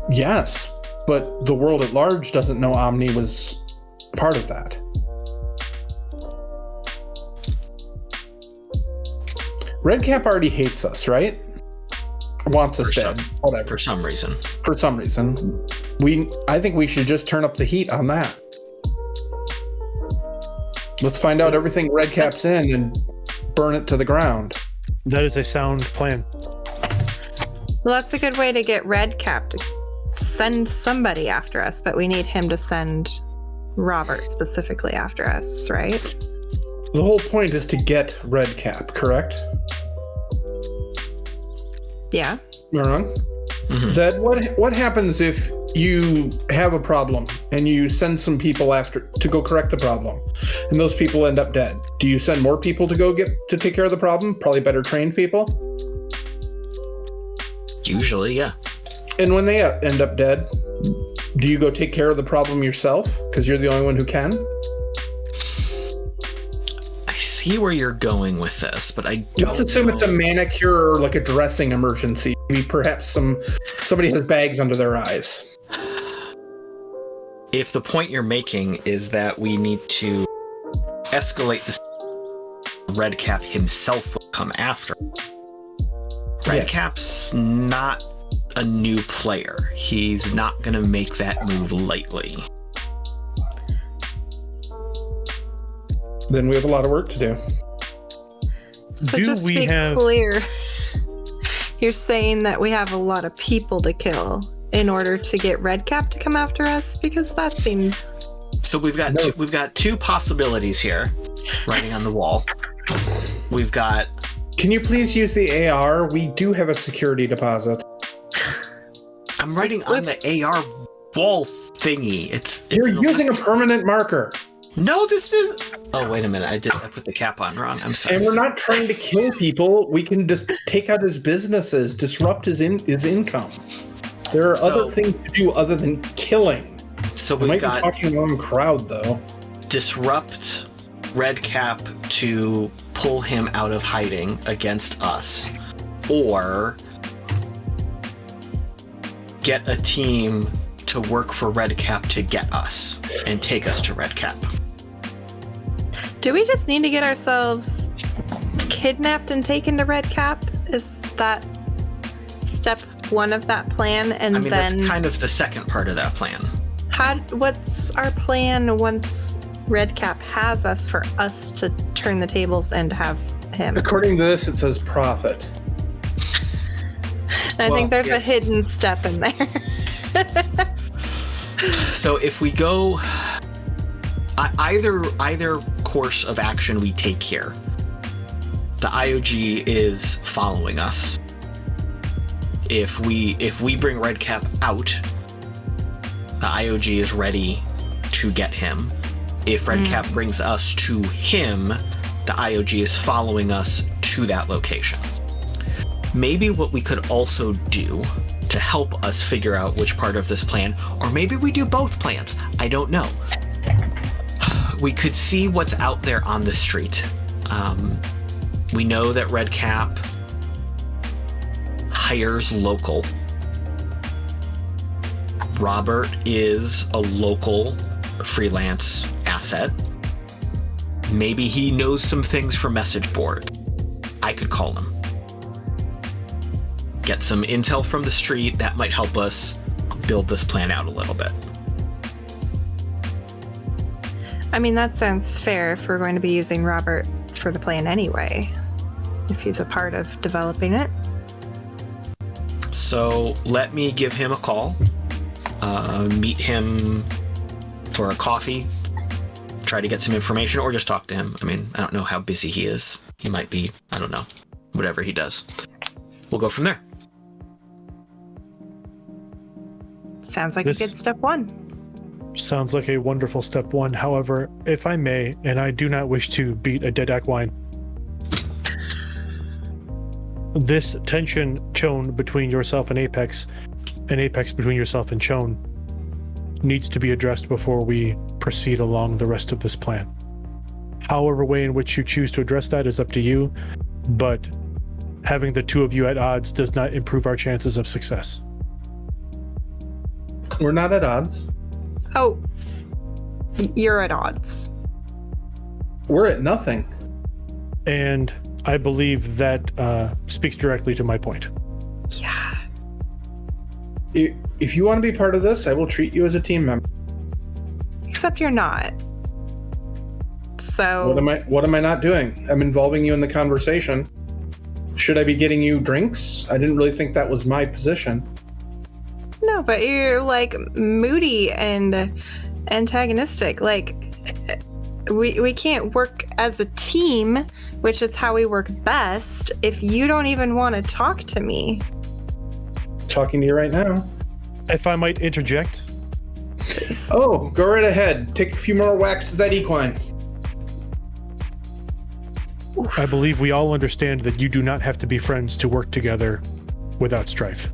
Yes, but the world at large doesn't know Omni was part of that. Redcap already hates us, right? Wants us dead. Whatever. For some reason. For some reason. I think we should just turn up the heat on that. Let's find out everything Redcap's in and burn it to the ground. That is a sound plan. Well, that's a good way to get Redcap to send somebody after us, but we need him to send Robert specifically after us, right? The whole point is to get Redcap, correct? Yeah. Am I wrong? Mm-hmm. Zed, what happens if you have a problem and you send some people after to go correct the problem, and those people end up dead? Do you send more people to take care of the problem? Probably better trained people? Usually, yeah. And when they end up dead, do you go take care of the problem yourself because you're the only one who can? I see where you're going with this, but I don't Let's assume it's a manicure or like a dressing emergency. Maybe perhaps somebody has bags under their eyes. If the point you're making is that we need to escalate this, Redcap himself will come after. Redcap's not a new player. He's not going to make that move lightly. Then we have a lot of work to do. So just to be clear, you're saying that we have a lot of people to kill in order to get Redcap to come after us? Because that seems... So we've got 2 possibilities here, writing on the wall. We've got... Can you please use the AR? We do have a security deposit. I'm writing on the AR wall thingy. You're using a permanent marker. No, this is... Oh, wait a minute. I put the cap on wrong. I'm sorry. And we're not trying to kill people. We can just take out his businesses, disrupt his income. There are other things to do other than killing. So we we've might be talking the wrong crowd, though. Disrupt Redcap to pull him out of hiding against us, or get a team to work for Redcap to get us and take us to Redcap. Do we just need to get ourselves kidnapped and taken to Redcap? Is that step 1 of that plan? And then that's kind of the second part of that plan. What's our plan once Redcap has us for us to turn the tables and have him? According to this, it says profit. I think there's a hidden step in there. So if we go either course of action we take here the IOG is following us. If we bring Redcap out, the IOG is ready to get him. If Redcap brings us to him, the IOG is following us to that location. Maybe what we could also do to help us figure out which part of this plan, or maybe we do both plans, I don't know. We could see what's out there on the street. We know that Redcap hires local. Robert is a local freelance asset. Maybe he knows some things from message board. I could call him. Get some intel from the street. That might help us build this plan out a little bit. I mean, that sounds fair if we're going to be using Robert for the plan anyway, if he's a part of developing it. So let me give him a call, meet him for a coffee, try to get some information, or just talk to him. I mean, I don't know how busy he is. He might be, I don't know, whatever he does. We'll go from there. Sounds like a good step one. Sounds like a wonderful step one. However, if I may, and I do not wish to beat a dead equine, this tension, Shawn, between yourself and Apex between yourself and Shawn, needs to be addressed before we proceed along the rest of this plan. However way in which you choose to address that is up to you, but having the two of you at odds does not improve our chances of success. We're not at odds. Oh, you're at odds. We're at nothing. And I believe that speaks directly to my point. Yeah. If you want to be part of this, I will treat you as a team member. Except you're not. So What am I not doing? I'm involving you in the conversation. Should I be getting you drinks? I didn't really think that was my position. No, but you're like moody and antagonistic. Like we can't work as a team, which is how we work best, if you don't even want to talk to me. Talking to you right now. If I might interject. Please. Oh, go right ahead. Take a few more whacks at that equine. I believe we all understand that you do not have to be friends to work together without strife.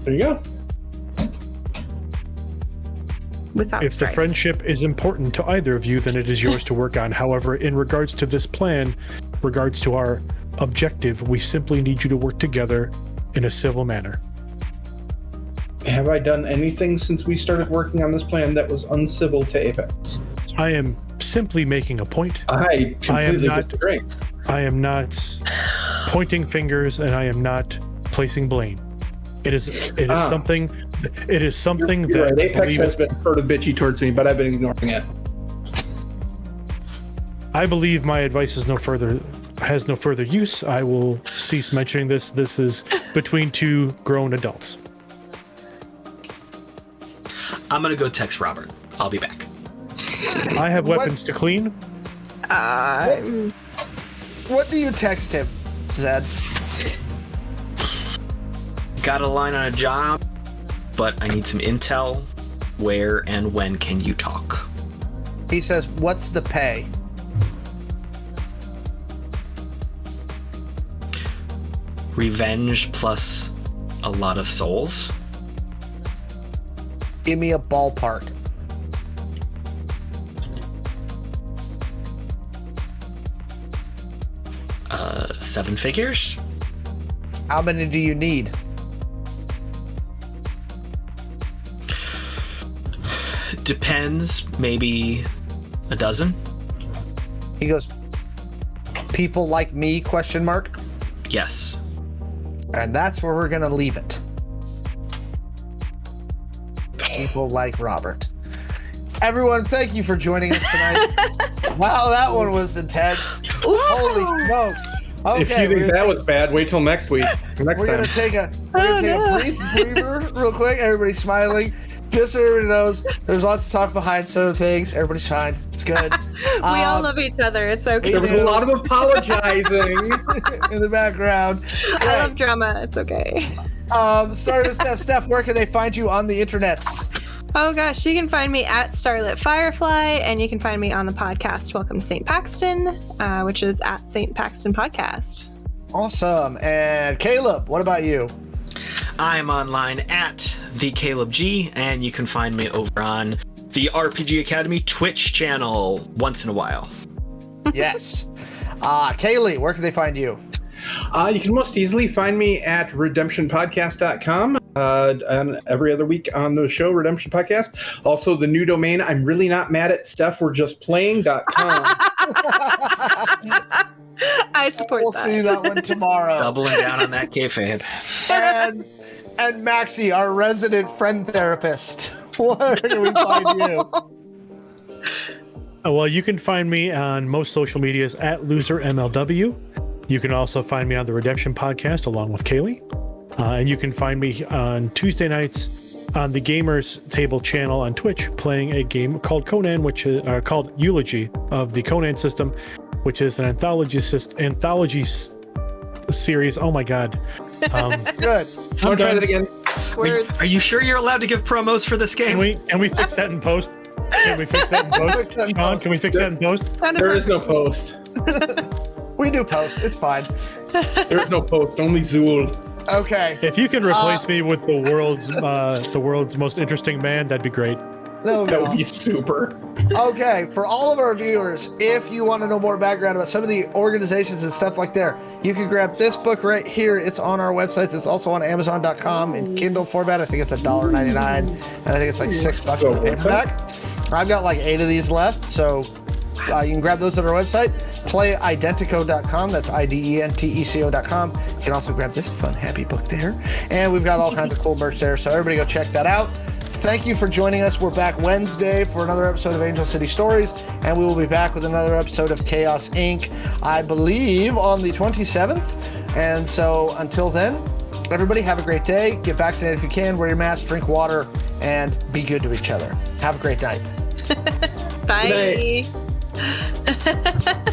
There you go. Without If strife. the friendship is important to either of you, then it is yours to work on. However, in regards to this plan, regards to our objective, we simply need you to work together in a civil manner. Have I done anything since we started working on this plan that was uncivil to Apex? I am simply making a point. I completely disagree. I am not pointing fingers, and I am not placing blame. It is something. It is something You're that right. Apex believe has been sort of bitchy towards me, but I've been ignoring it. I believe my advice has no further use. I will cease mentioning this. This is between two grown adults. I'm gonna go text Robert. I'll be back. I have weapons to clean. What do you text him, Zed? Got a line on a job, but I need some intel. Where and when can you talk? He says, "What's the pay?" Revenge plus a lot of souls. Give me a ballpark. Seven figures? How many do you need? Depends. Maybe a dozen? He goes, "People like me, question mark." Yes. And that's where we're gonna leave it. People like Robert. Everyone, thank you for joining us tonight. Wow, that one was intense. Holy smokes. Okay, If you think that was bad, wait till next week. Next we're time. gonna take a breather real quick. Everybody smiling. Just so everybody knows, there's lots of talk behind certain things. Everybody's fine. It's good. We all love each other. It's okay. There was a lot of apologizing. in the background. I love drama. It's okay. Starting with Steph. Steph, where can they find you on the internets? Oh gosh, you can find me at Starlit Firefly, and you can find me on the podcast Welcome to St. Paxton, which is at St. Paxton Podcast. Awesome. And Caleb, what about you? I'm online at the Caleb G, and you can find me over on the RPG Academy Twitch channel once in a while. Yes. Kaylee, where can they find you? You can most easily find me at redemptionpodcast.com and every other week on the show, Redemption Podcast. Also, the new domain, I'm really not mad at Steph, we're just playing.com. I support We'll that. see that one tomorrow. Doubling down on that kayfabe. And Maxi, our resident friend therapist. Where can we find you? Well, you can find me on most social medias at LoserMLW. You can also find me on the Redemption Podcast along with Kaylee. And you can find me on Tuesday nights on the Gamers Table channel on Twitch playing a game called Conan, which is called Eulogy of the Conan system, which is an anthology series. Oh my God. Good. Don't try that again. Words. Are you sure you're allowed to give promos for this game? Can we fix that in post? Can we fix that in post? Shawn, can we fix that in post? There is no post. We do post. It's fine. There is no post, only Zool. Okay. If you can replace me with the world's most interesting man, that'd be great. That would be super. Okay, for all of our viewers, if you want to know more background about some of the organizations and stuff like there, you can grab this book right here. It's on our website. It's also on Amazon.com in Kindle format. I think it's $1.99, and I think it's like $6 So for the paperback. I've got like 8 of these left, so you can grab those at our website. PlayIdentico.com. That's IDENTECO.com. You can also grab this fun, happy book there, and we've got all kinds of cool merch there. So everybody go check that out. Thank you for joining us. We're back Wednesday for another episode of Angel City Stories, and we will be back with another episode of Chaos Inc., I believe, on the 27th. And so until then, everybody have a great day. Get vaccinated if you can. Wear your mask, drink water, and be good to each other. Have a great night. Bye. Good night.